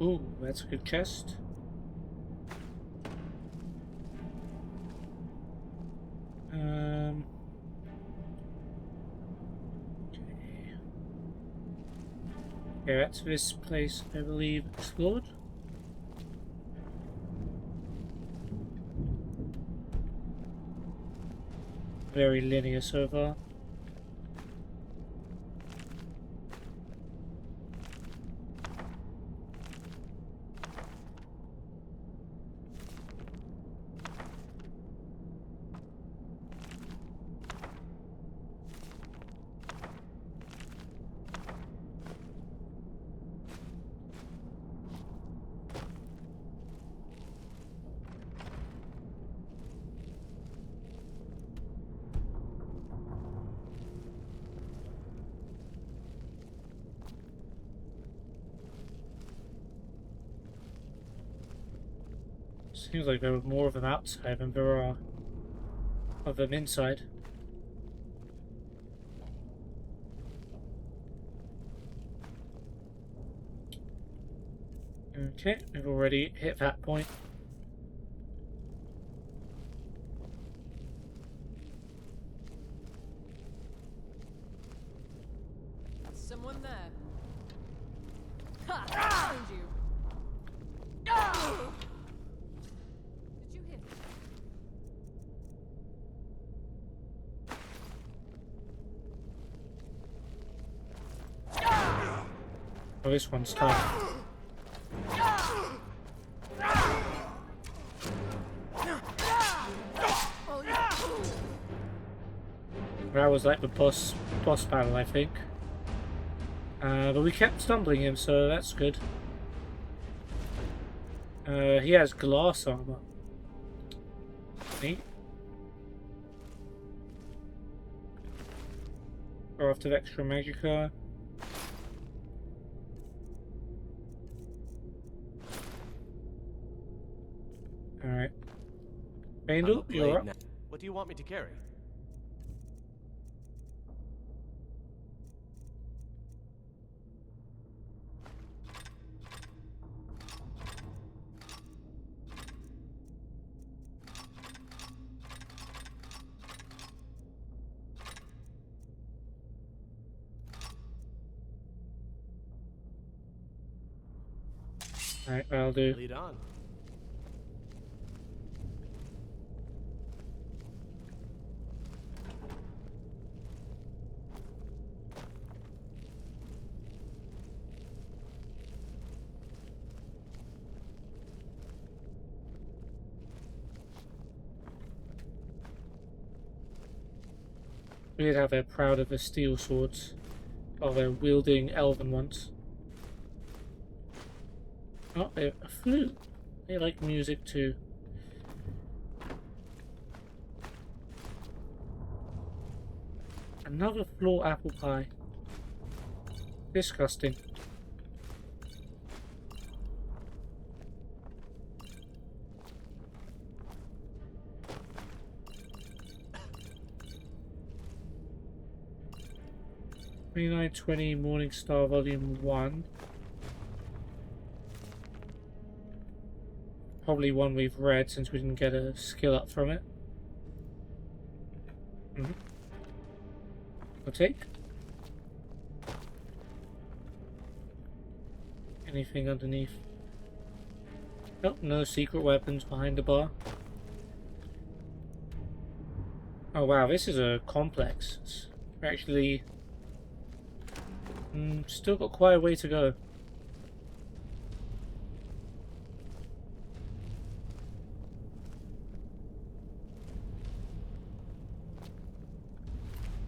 Ooh, that's a good chest. Okay. Yeah, that's this place, I believe, explored. Very linear so far. Seems like there were more of them outside than there are of them inside. Okay, we've already hit that point. Someone there. Ha! Found you. Did you hit? Oh, this one's tough. That was like the boss battle, I think. But we kept stumbling him, so that's good. He has glass armor. Neat. Craft of extra magicka. Alright. Angel, you're up. What do you want me to carry? Alright, that'll do. Lead on. We did have a proud of the steel swords, of their wielding elven ones. Oh, a flute. They like music too. Another floor apple pie. Disgusting. $29.20 Morningstar Volume 1. Probably one we've read since we didn't get a skill up from it. I'll take. Anything underneath? Nope, no secret weapons behind the bar. Oh wow, this is a complex. It's actually still got quite a way to go.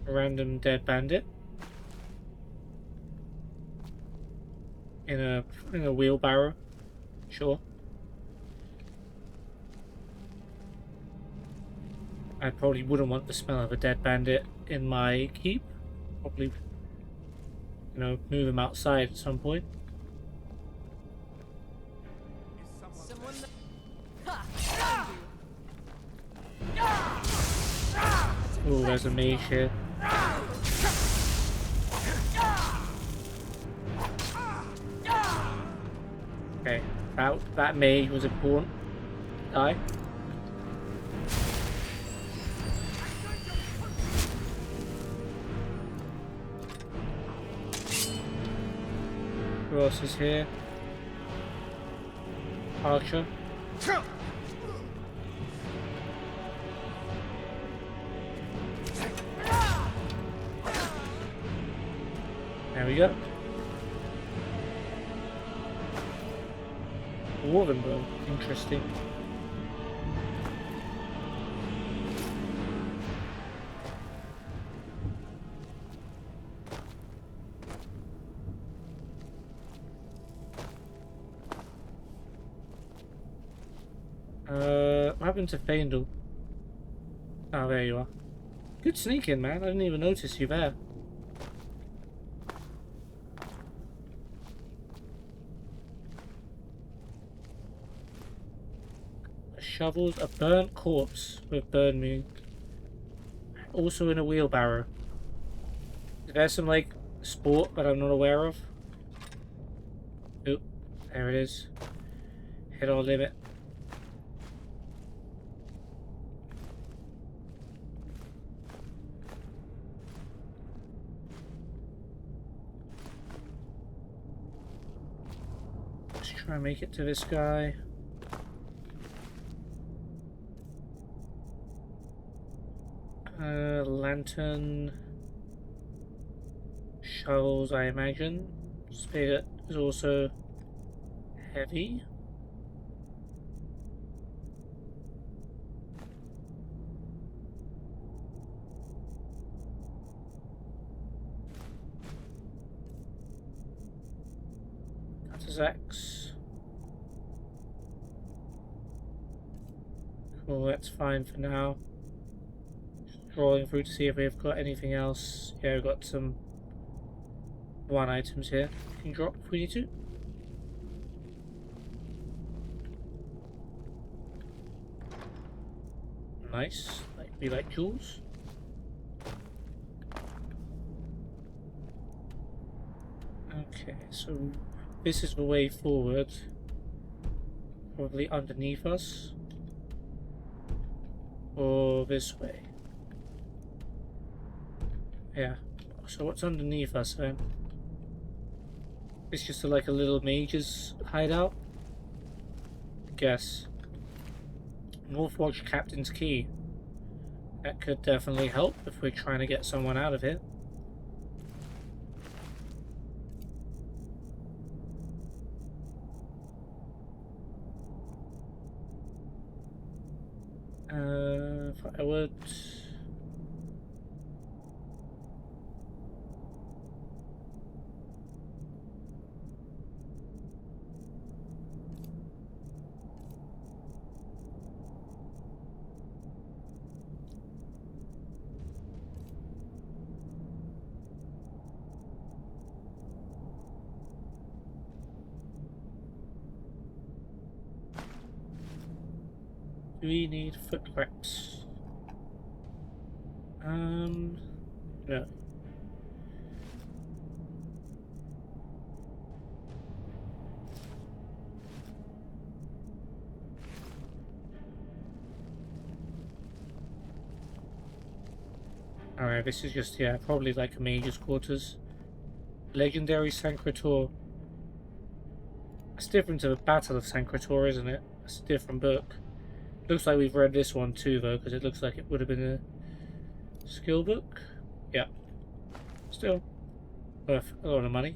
A random dead bandit in a wheelbarrow. Sure. I probably wouldn't want the smell of a dead bandit in my keep. Probably, you know, move him outside at some point. Oh, there's a mage here. Okay, that mage was important. Die. Who else is here? Archer. There we go. Dwarven bow. Interesting. What happened to Faendal? Oh, there you are. Good sneaking, man. I didn't even notice you there. Shovels, a burnt corpse with burn me. Also in a wheelbarrow. Is there some like sport that I'm not aware of? Oop, there it is. Hit our limit. Let's try and make it to this guy. Lantern, shovels, I imagine. Spigot is also heavy. Hunter's Axe. Cool, that's fine for now. Scrolling through to see if we've got anything else. Yeah, we've got some one items here. We can drop if we need to. Nice. We like jewels. Okay, so this is the way forward. Probably underneath us. Or this way. Yeah. So what's underneath us then? It's just like a little mage's hideout? I guess. Northwatch Captain's Key. That could definitely help if we're trying to get someone out of here. Firewood. Do we need footprints? No. Alright, this is just, yeah, probably like a mage's quarters. Legendary Sancrator. It's different to the Battle of Sancrator, isn't it? It's a different book. Looks like we've read this one too, though, because it looks like it would have been a skill book. Yeah. Still, worth a lot of money.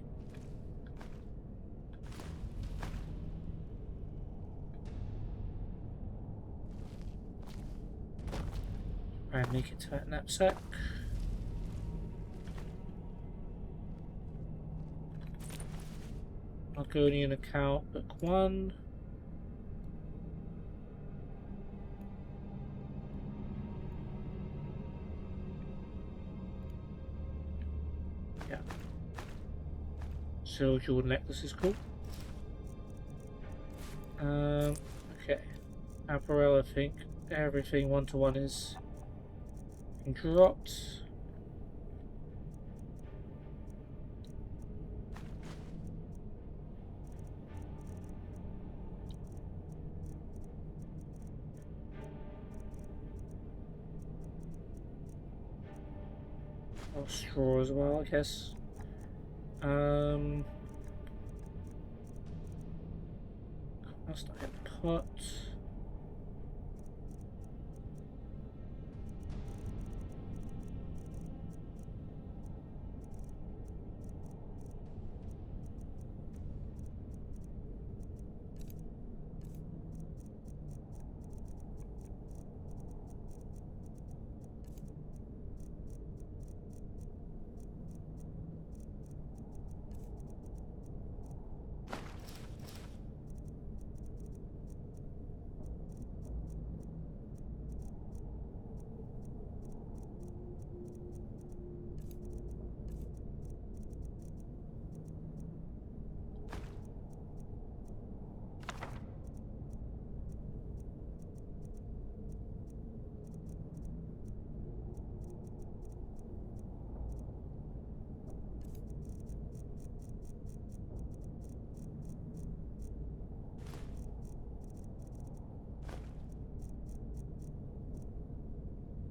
Try and make it to that knapsack. Argonian account, book 1. Yeah. So jeweled necklace is cool. Okay. Apparel, I think everything 1-to-1 is dropped. Straw as well, I guess. Must I have pot?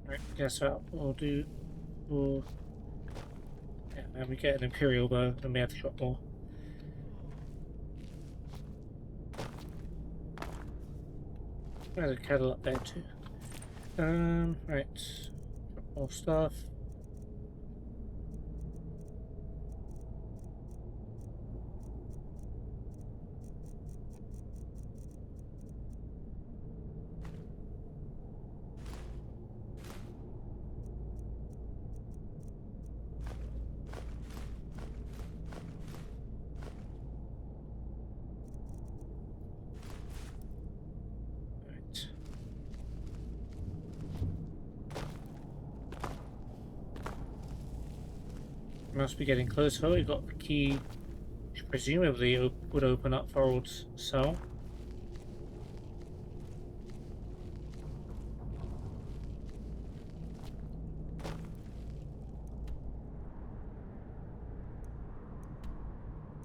Right, guess what we'll do. Yeah, and we get an Imperial bow, then we have to drop more. There's a kettle up there too. Right. Drop more stuff. Must be getting closer. We've got the key, which presumably would open up Thorald's cell.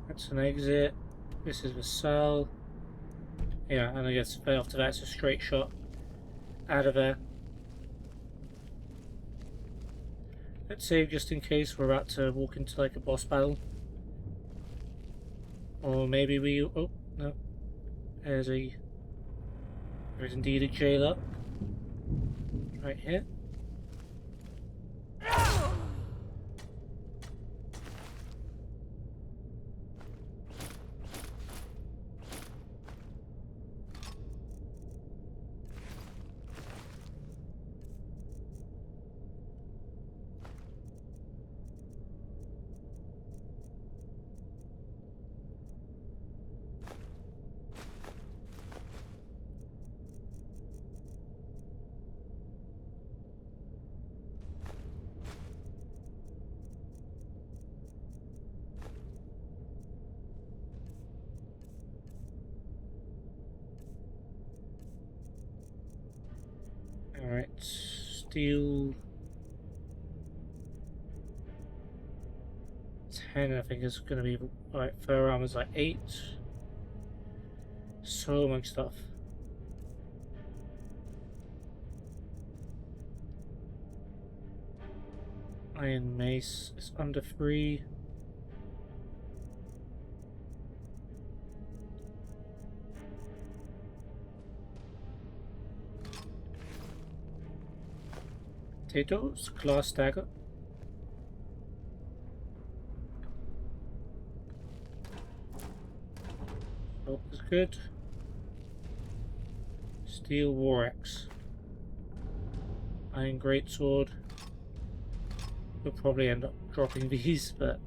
That's an exit. This is the cell. Yeah, and I guess after that it's a straight shot out of there. Let's save just in case we're about to walk into like a boss battle. Or maybe we... oh, no. There's indeed a jailer. Right here. Alright, steel 10 I think is going to be, alright, fur armor's like 8. So much stuff. Iron mace is under 3. Potatoes, glass dagger. Oh, is good. Steel war axe. Iron greatsword. We'll probably end up dropping these, but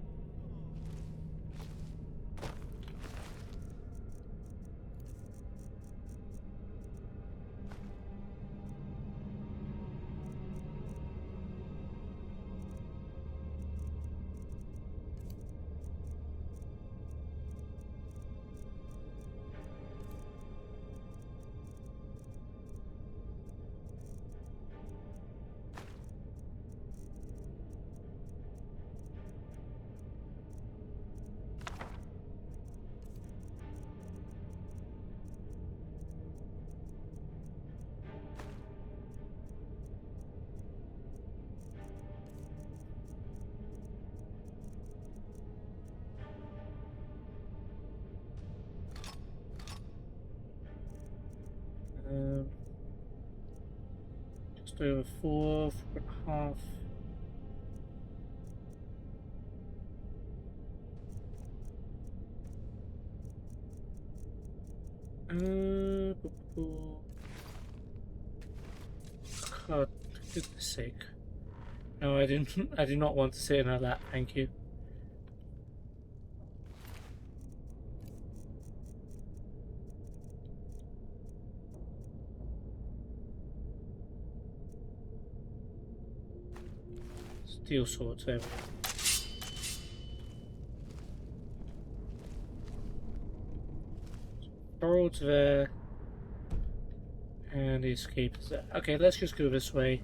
just over 4.5. God, for goodness sake. No, I didn't. I do not want to sit in on that. Thank you. Steel swords over. Thorald's there. And the escape is there. Okay, let's just go this way.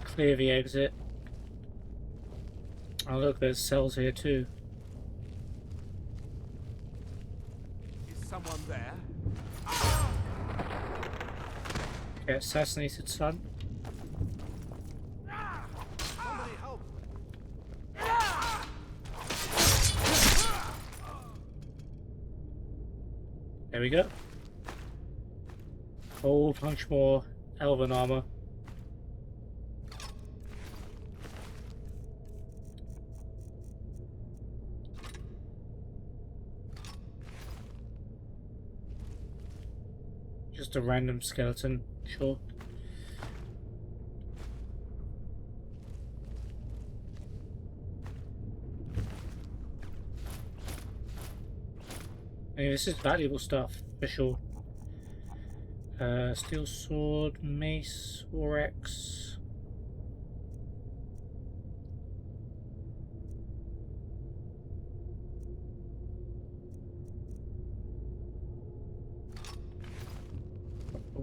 Clear the exit. Oh look, there's cells here too. Is someone there? Okay, assassinated son. Somebody help! There we go. Whole bunch more elven armor. Just a random skeleton, sure. Anyway, this is valuable stuff, for sure. Steel sword, mace, war axe.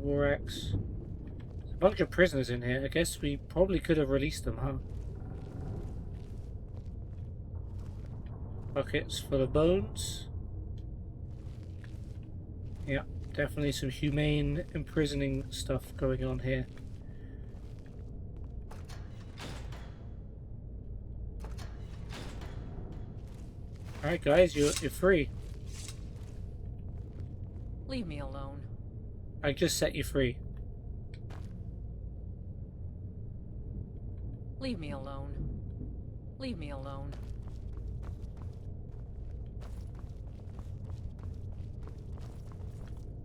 war axe. There's a bunch of prisoners in here. I guess we probably could have released them, huh? Buckets full of bones. Yeah, definitely some humane imprisoning stuff going on here. Alright guys, you're free. Leave me alone. I just set you free. Leave me alone. Leave me alone.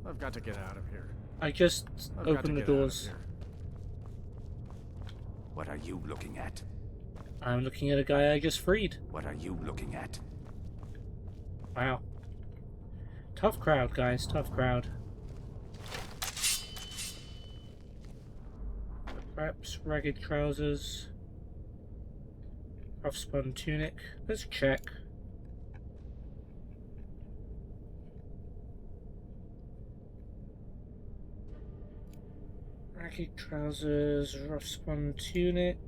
I've got to get out of here. I just I've got to opened the get out of doors. here. What are you looking at? I'm looking at a guy I just freed. What are you looking at? Wow. Tough crowd, guys. Tough crowd. Perhaps ragged trousers. Rough spun tunic. Let's check. Ragged trousers, rough spun tunic.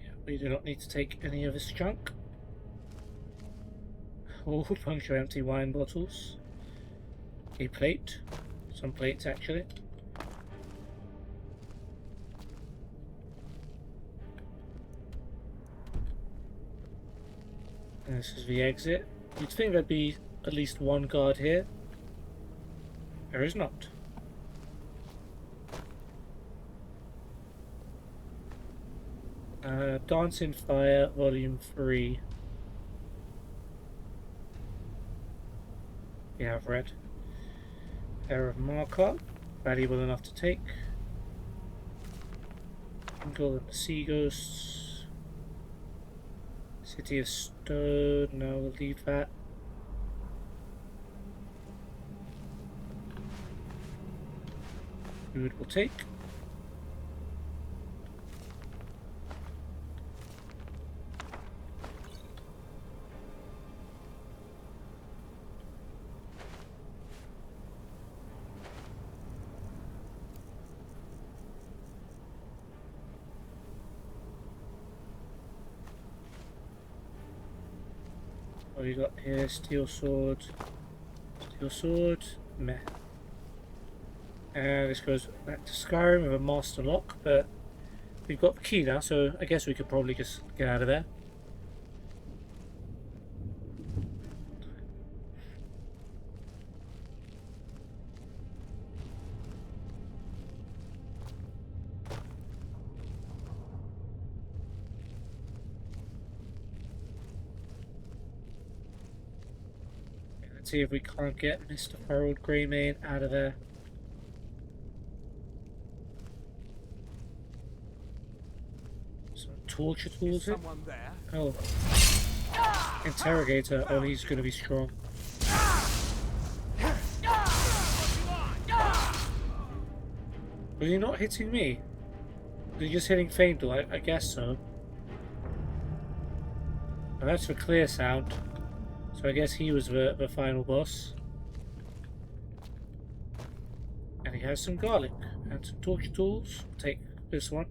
Yeah, we do not need to take any of this junk. Oh, a bunch of empty wine bottles. A plate. Some plates, actually. And this is the exit. You'd think there'd be at least one guard here. There is not. Dance in Fire, Volume 3. We have read. Air of Markov, valuable enough to take. Jungle and the Sea Ghosts. City of Stone, no, we'll leave that. Food will take. What we got here? Steel sword. Steel sword. Meh. This goes back to Skyrim with a master lock, but we've got the key now, so I guess we could probably just get out of there. Let's see if we can't get Mr. Thorald Gray-Mane out of there. Torture tools it? Oh. Interrogator. Oh, he's gonna be strong. Was he not hitting me? Was he just hitting Faendal? I guess so. And that's the clear sound. So I guess he was the final boss. And he has some garlic and some torture tools. Take this one.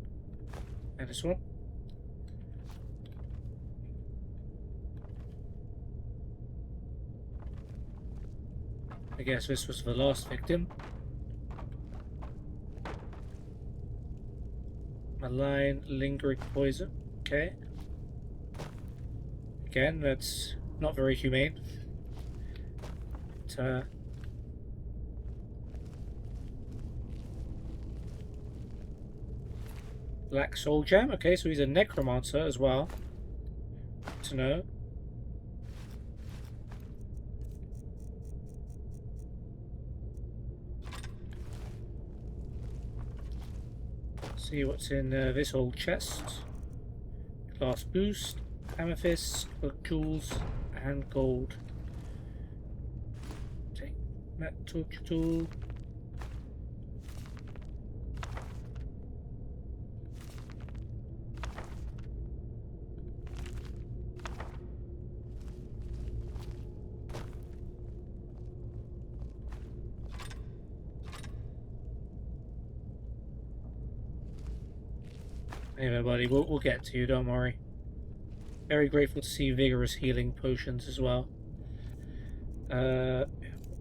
And this one. I guess this was the last victim. Malign, lingering poison. Okay. Again, that's not very humane. But, Black Soul Gem. Okay, so he's a necromancer as well. Good to know. See what's in this old chest. Glass boost, amethyst, jewels, and gold. Take that torture tool. Anyway, buddy, we'll get to you, don't worry. Very grateful to see vigorous healing potions as well.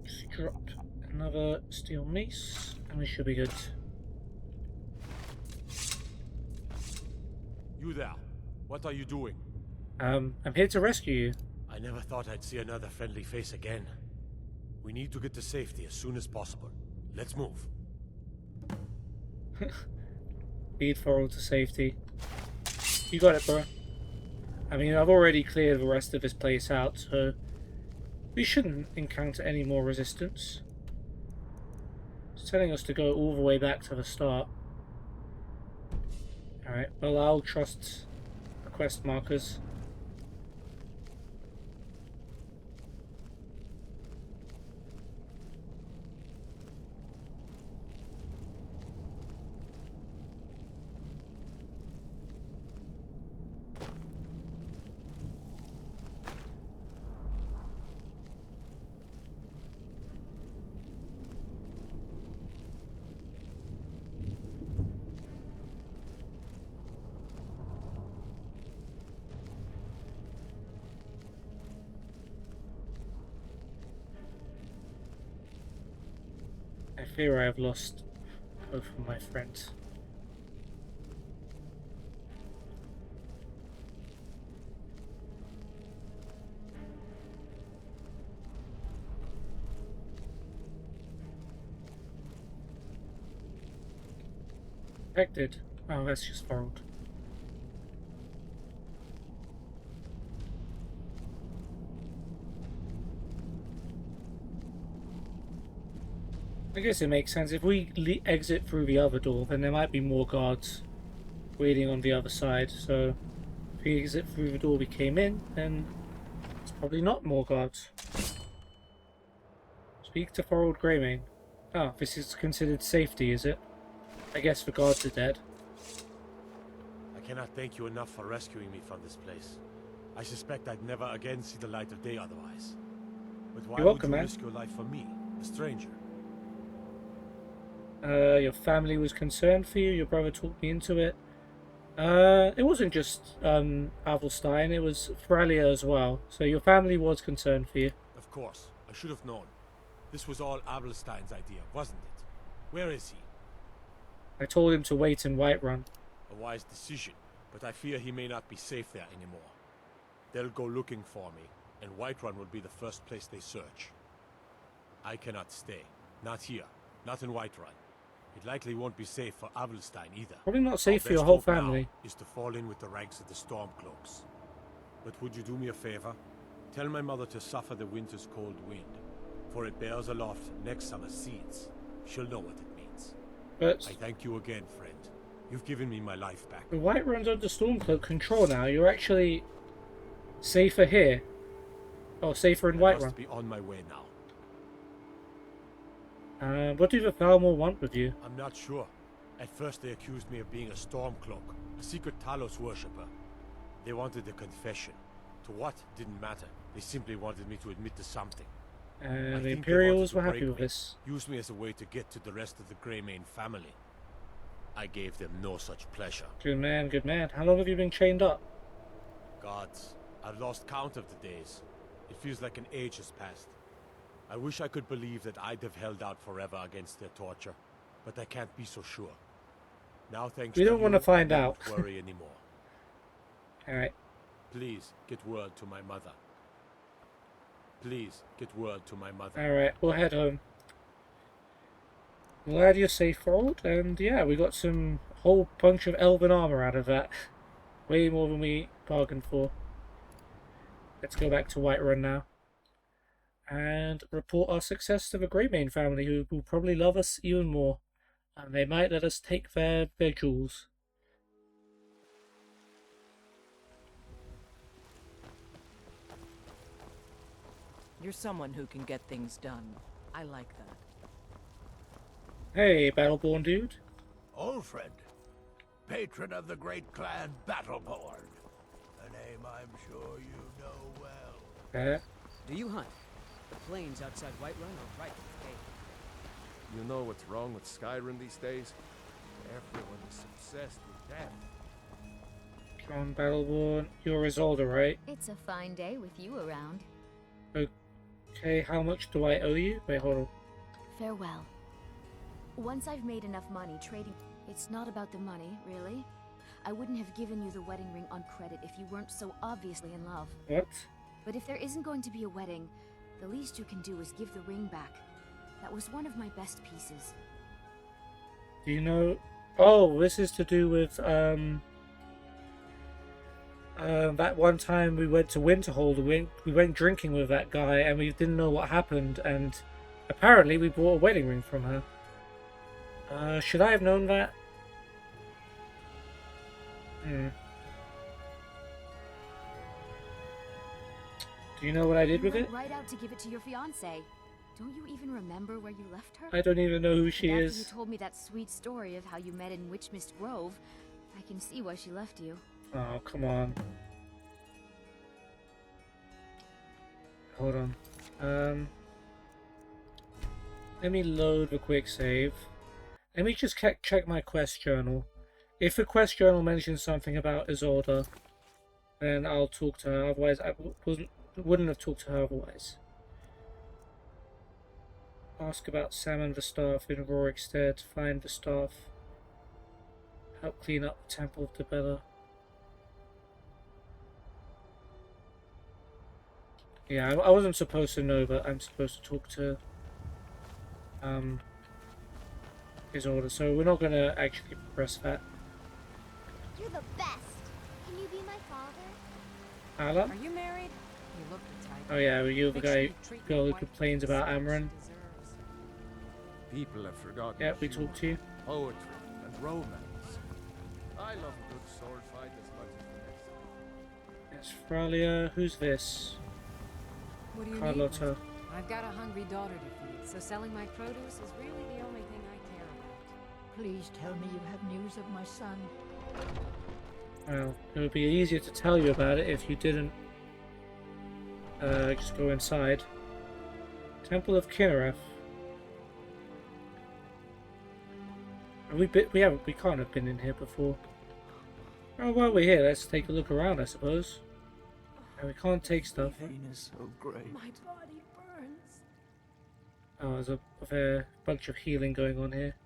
Just dropped another steel mace, and we should be good. You there. What are you doing? I'm here to rescue you. I never thought I'd see another friendly face again. We need to get to safety as soon as possible. Let's move. Lead Thorald to safety. You got it, bro. I mean, I've already cleared the rest of this place out, so we shouldn't encounter any more resistance. It's telling us to go all the way back to the start. Alright, well, I'll trust the quest markers. I fear I have lost both of my friends. Affected. Oh, that's just Thorald. I guess it makes sense. If we exit through the other door, then there might be more guards waiting on the other side. So if we exit through the door we came in, then it's probably not more guards. Speak to Thorald Gray-Mane. Oh, this is considered safety, is it? I guess the guards are dead. I cannot thank you enough for rescuing me from this place. I suspect I'd never again see the light of day otherwise. But why You're welcome, would you man. risk your life for me, a stranger? Your family was concerned for you. Your brother talked me into it. It wasn't just Avelstein, it was Thalia as well. So your family was concerned for you. Of course, I should have known. This was all Avelstein's idea, wasn't it? Where is he? I told him to wait in Whiterun. A wise decision, but I fear he may not be safe there anymore. They'll go looking for me, and Whiterun will be the first place they search. I cannot stay. Not here. Not in Whiterun. It likely won't be safe for Avelstein either. Probably not safe Our for your best whole hope now family. is to fall in with the ranks of the Stormcloaks. But would you do me a favor? Tell my mother to suffer the winter's cold wind, for it bears aloft next summer's seeds. She'll know what it means. But I thank you again, friend. You've given me my life back. the Whiterun's under Stormcloak control now. You're actually safer here. Oh, safer in I Whiterun. must be on my way now. What do the Thalmor want with you? I'm not sure. At first they accused me of being a Stormcloak, a secret Talos worshipper. They wanted a confession. To what didn't matter. They simply wanted me to admit to something. I The think they Imperials wanted were to happy break with me, this. Use me as a way to get to the rest of the Gray-Mane family. I gave them no such pleasure. Good man, good man. How long have you been chained up? Gods, I've lost count of the days. It feels like an age has passed. I wish I could believe that I'd have held out forever against their torture, but I can't be so sure. Now thanks We to don't you, want to find I out. won't worry anymore. Alright. Please, get word to my mother. Please, get word to my mother. Alright, we'll head home. Glad you're safe, Thorald, and yeah, we got some whole bunch of elven armor out of that. Way more than we bargained for. Let's go back to Whiterun now. And report our success to the Gray-Mane family, who will probably love us even more. And they might let us take their jewels. You're someone who can get things done. I like that. Hey, Battleborn dude. Old friend. Patron of the great clan Battleborn. A name I'm sure you know well. Do you hunt? The plains outside Whiterun are ripe with game. You know what's wrong with Skyrim these days? Everyone is obsessed with death. From Battleborn. You're Isolde, right? It's a fine day with you around. Okay, how much do I owe you? Wait, hold on. Farewell. Once I've made enough money trading... It's not about the money, really. I wouldn't have given you the wedding ring on credit if you weren't so obviously in love. What? But if there isn't going to be a wedding, the least you can do is give the ring back. That was one of my best pieces. Do you know... Oh, this is to do with, that one time we went to Winterhold, we went drinking with that guy and we didn't know what happened, and apparently we bought a wedding ring from her. Should I have known that? Do you know what I did with it? Right out to give it to your fiancée. Don't you even remember where you left her? I don't even know who she and is. After you told me that sweet story of how you met in Witchmist Grove, I can see why she left you. Oh, come on. Hold on. Let me load the quick save. Let me just check my quest journal. If the quest journal mentions something about Isolde, then I'll talk to her. Otherwise, I wouldn't have talked to her otherwise. Ask about Salmon the Staff in Rorikstead. Find the staff. Help clean up the Temple of Debella. Yeah, I wasn't supposed to know, but I'm supposed to talk to Isolde, so we're not going to actually progress that. You're the best. Can you be my father? Ala? Are you married? You look the type. Oh yeah, well, you're the Make sure you guy, treat girl your who wife complains with the about respect Amaran. she deserves. People have forgotten. Yeah, we talked to you. Poetry and romance. I love a good sword fight as much as the next one. Yes, Fralia. Who's this? What do you Carlotta. need? I've got a hungry daughter to feed, so selling my produce is really the only thing I care about. Please tell me you have news of my son. Well, it would be easier to tell you about it if you didn't just go inside. Temple of Kinnereth. We can't have been in here before. Oh, while we're here, let's take a look around, I suppose. And we can't take stuff. Venus of Grey. My body burns. Oh, there's a bunch of healing going on here.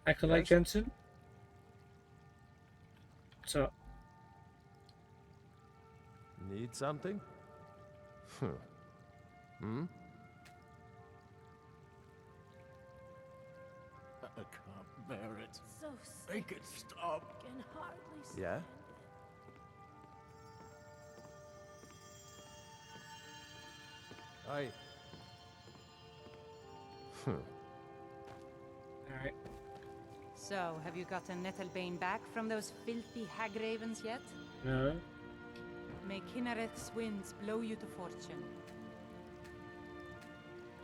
Acolyte Yes? Jensen? What's up? Need something? Hmm? I can't bear it. So Make it stop. can hardly stand Yeah? Aye. Alright. So, have you gotten Nettlebane back from those filthy hag ravens yet? No. May Kinnereth's winds blow you to fortune.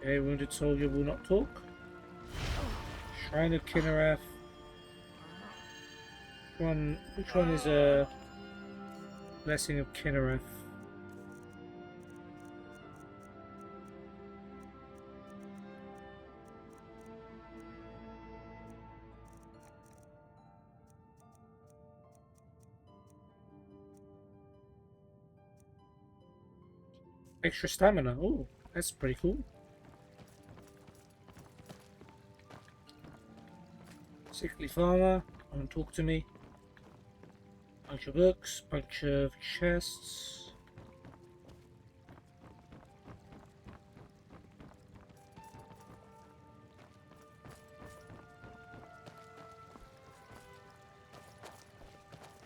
A wounded soldier will not talk. Shrine of Kinnereth. Which one is a blessing of Kinnereth? Extra stamina. Oh, that's pretty cool. Sickly farmer, come and talk to me. Bunch of books, bunch of chests.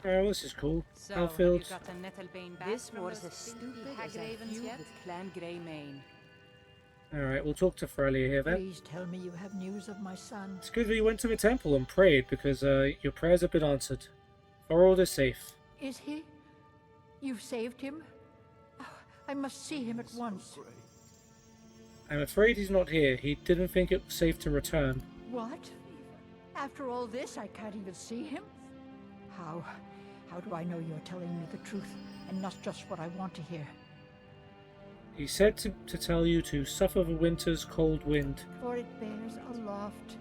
Oh, this is cool. So, have you Outfield. gotten Nettlebane back This from war's those as filthy stupid hag as a ravens feud yet? with Clan Gray-Mane. Alright, we'll talk to Frelia here then. Please tell me you have news of my son. It's good that you went to the temple and prayed because your prayers have been answered. Thorald is safe. Is he? You've saved him? Oh, I must see him at once. I'm afraid he's not here. He didn't think it was safe to return. What? After all this, I can't even see him? How do I know you're telling me the truth and not just what I want to hear? He said to tell you to suffer the winter's cold wind. For it bears aloft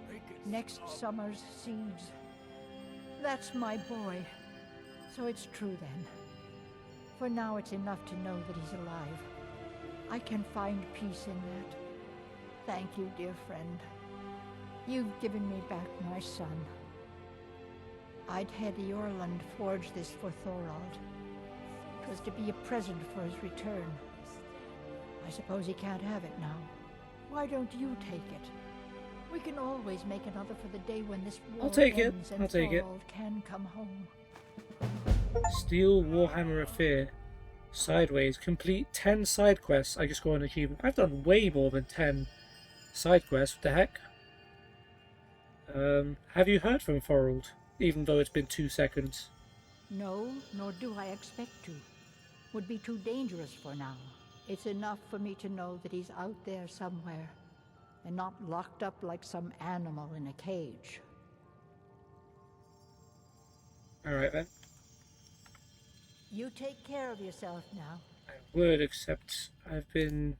next summer's seeds. That's my boy. So it's true then. For now, it's enough to know that he's alive. I can find peace in that. Thank you, dear friend. You've given me back my son. I'd had Eorlund forge this for Thorald. It was to be a present for his return. I suppose he can't have it now. Why don't you take it? We can always make another for the day when this war I'll take it. ends and I'll take it. Thorald can come home. Steel Warhammer of Fear. Sideways. Complete 10 side quests. I just got an achievement. I've done way more than 10 side quests. What the heck? Have you heard from Thorald? Even though it's been 2 seconds. No, nor do I expect to. Would be too dangerous for now. It's enough for me to know that he's out there somewhere, and not locked up like some animal in a cage. Alright then. You take care of yourself now. I would, except I've been...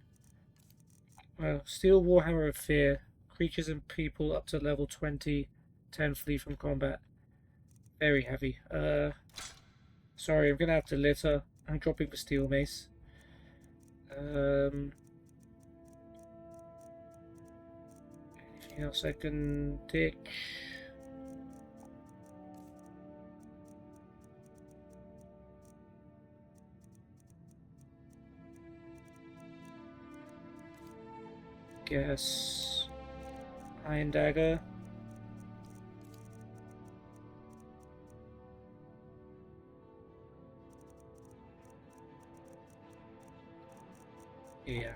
Well, Steel Warhammer of Fear. Creatures and people up to level 20. 10 flee from combat. Very heavy. Sorry, I'm gonna have to litter. I'm dropping the Steel Mace. Anything else I can ditch? Guess Iron Dagger. Yeah.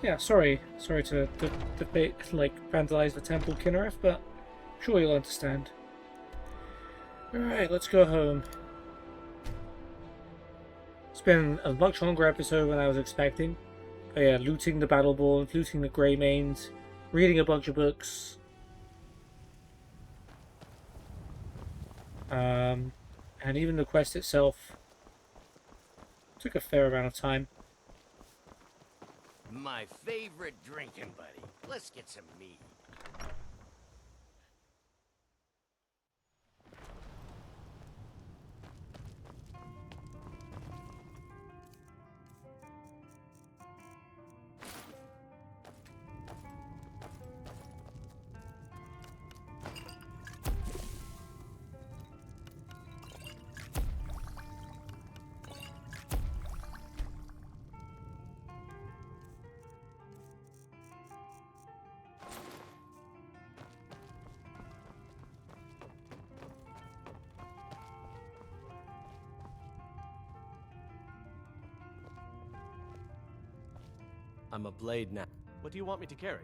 Yeah, sorry to vandalize the temple, Kinnereth, but I'm sure you'll understand. Alright, let's go home. It's been a much longer episode than I was expecting. But yeah, looting the Battleborn, looting the Gray-Manes, reading a bunch of books. And even the quest itself took a fair amount of time. My favorite drinking buddy. Let's get some mead. I'm a blade now. What do you want me to carry?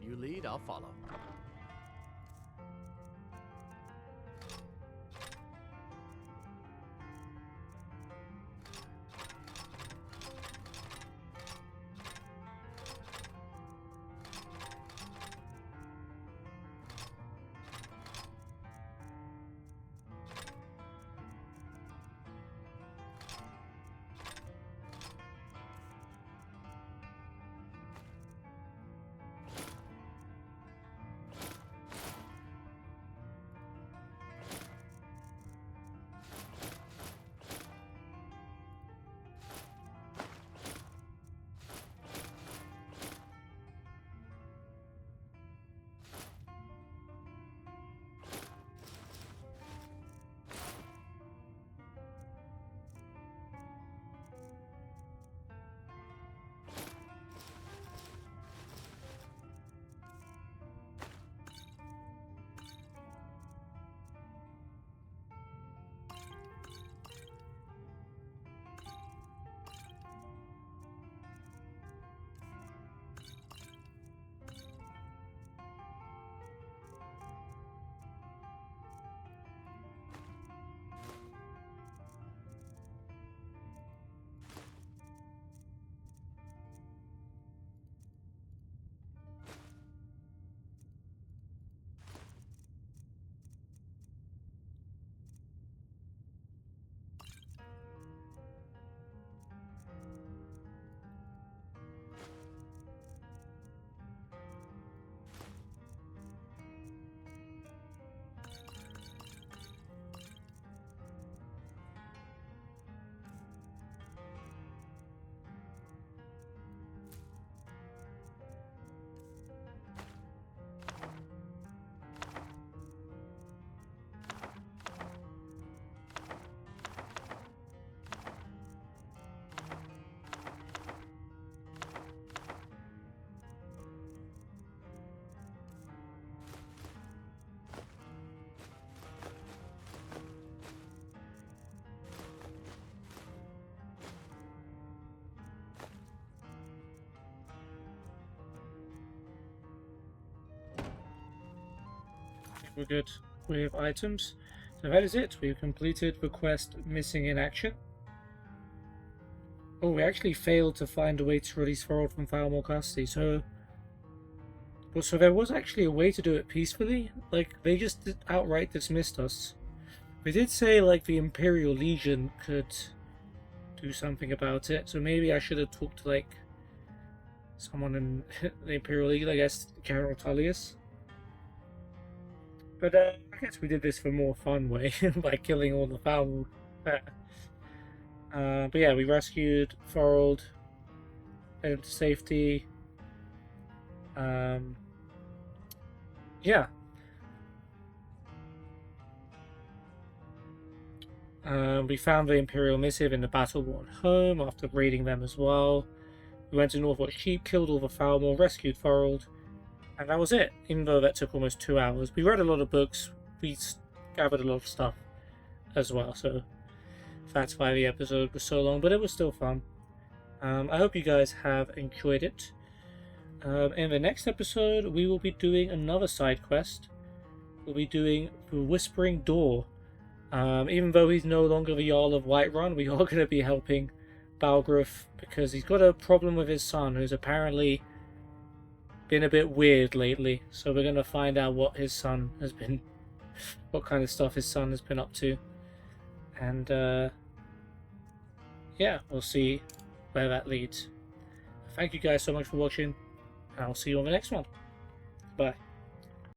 You lead, I'll follow. we're good with items. So that is it. We've completed request missing in action. Oh, we actually failed to find a way to release Thorald from Thalmor custody. So there was actually a way to do it peacefully. Like, they just outright dismissed us. They did say, like, the Imperial Legion could do something about it. So maybe I should have talked to, like, someone in the Imperial Legion, I guess, General Tullius. But I guess we did this for a more fun way, by killing all the Thalmor. But yeah, we rescued Thorald, led him to safety. Yeah. We found the Imperial missive in the battle-worn home after raiding them as well. We went to Northwatch Keep, killed all the Thalmor, rescued Thorald, and that was it. Even though that took almost 2 hours. We read a lot of books, we gathered a lot of stuff as well, so that's why the episode was so long, but it was still fun. I hope you guys have enjoyed it. In the next episode, we will be doing another side quest. We'll be doing the Whispering Door. Even though he's no longer the Jarl of Whiterun, we are going to be helping Balgruuf because he's got a problem with his son, who's apparently been a bit weird lately. So we're going to find out what his son has been, what kind of stuff his son has been up to. And yeah, we'll see where that leads. Thank you guys so much for watching, and I'll see you on the next one. Bye.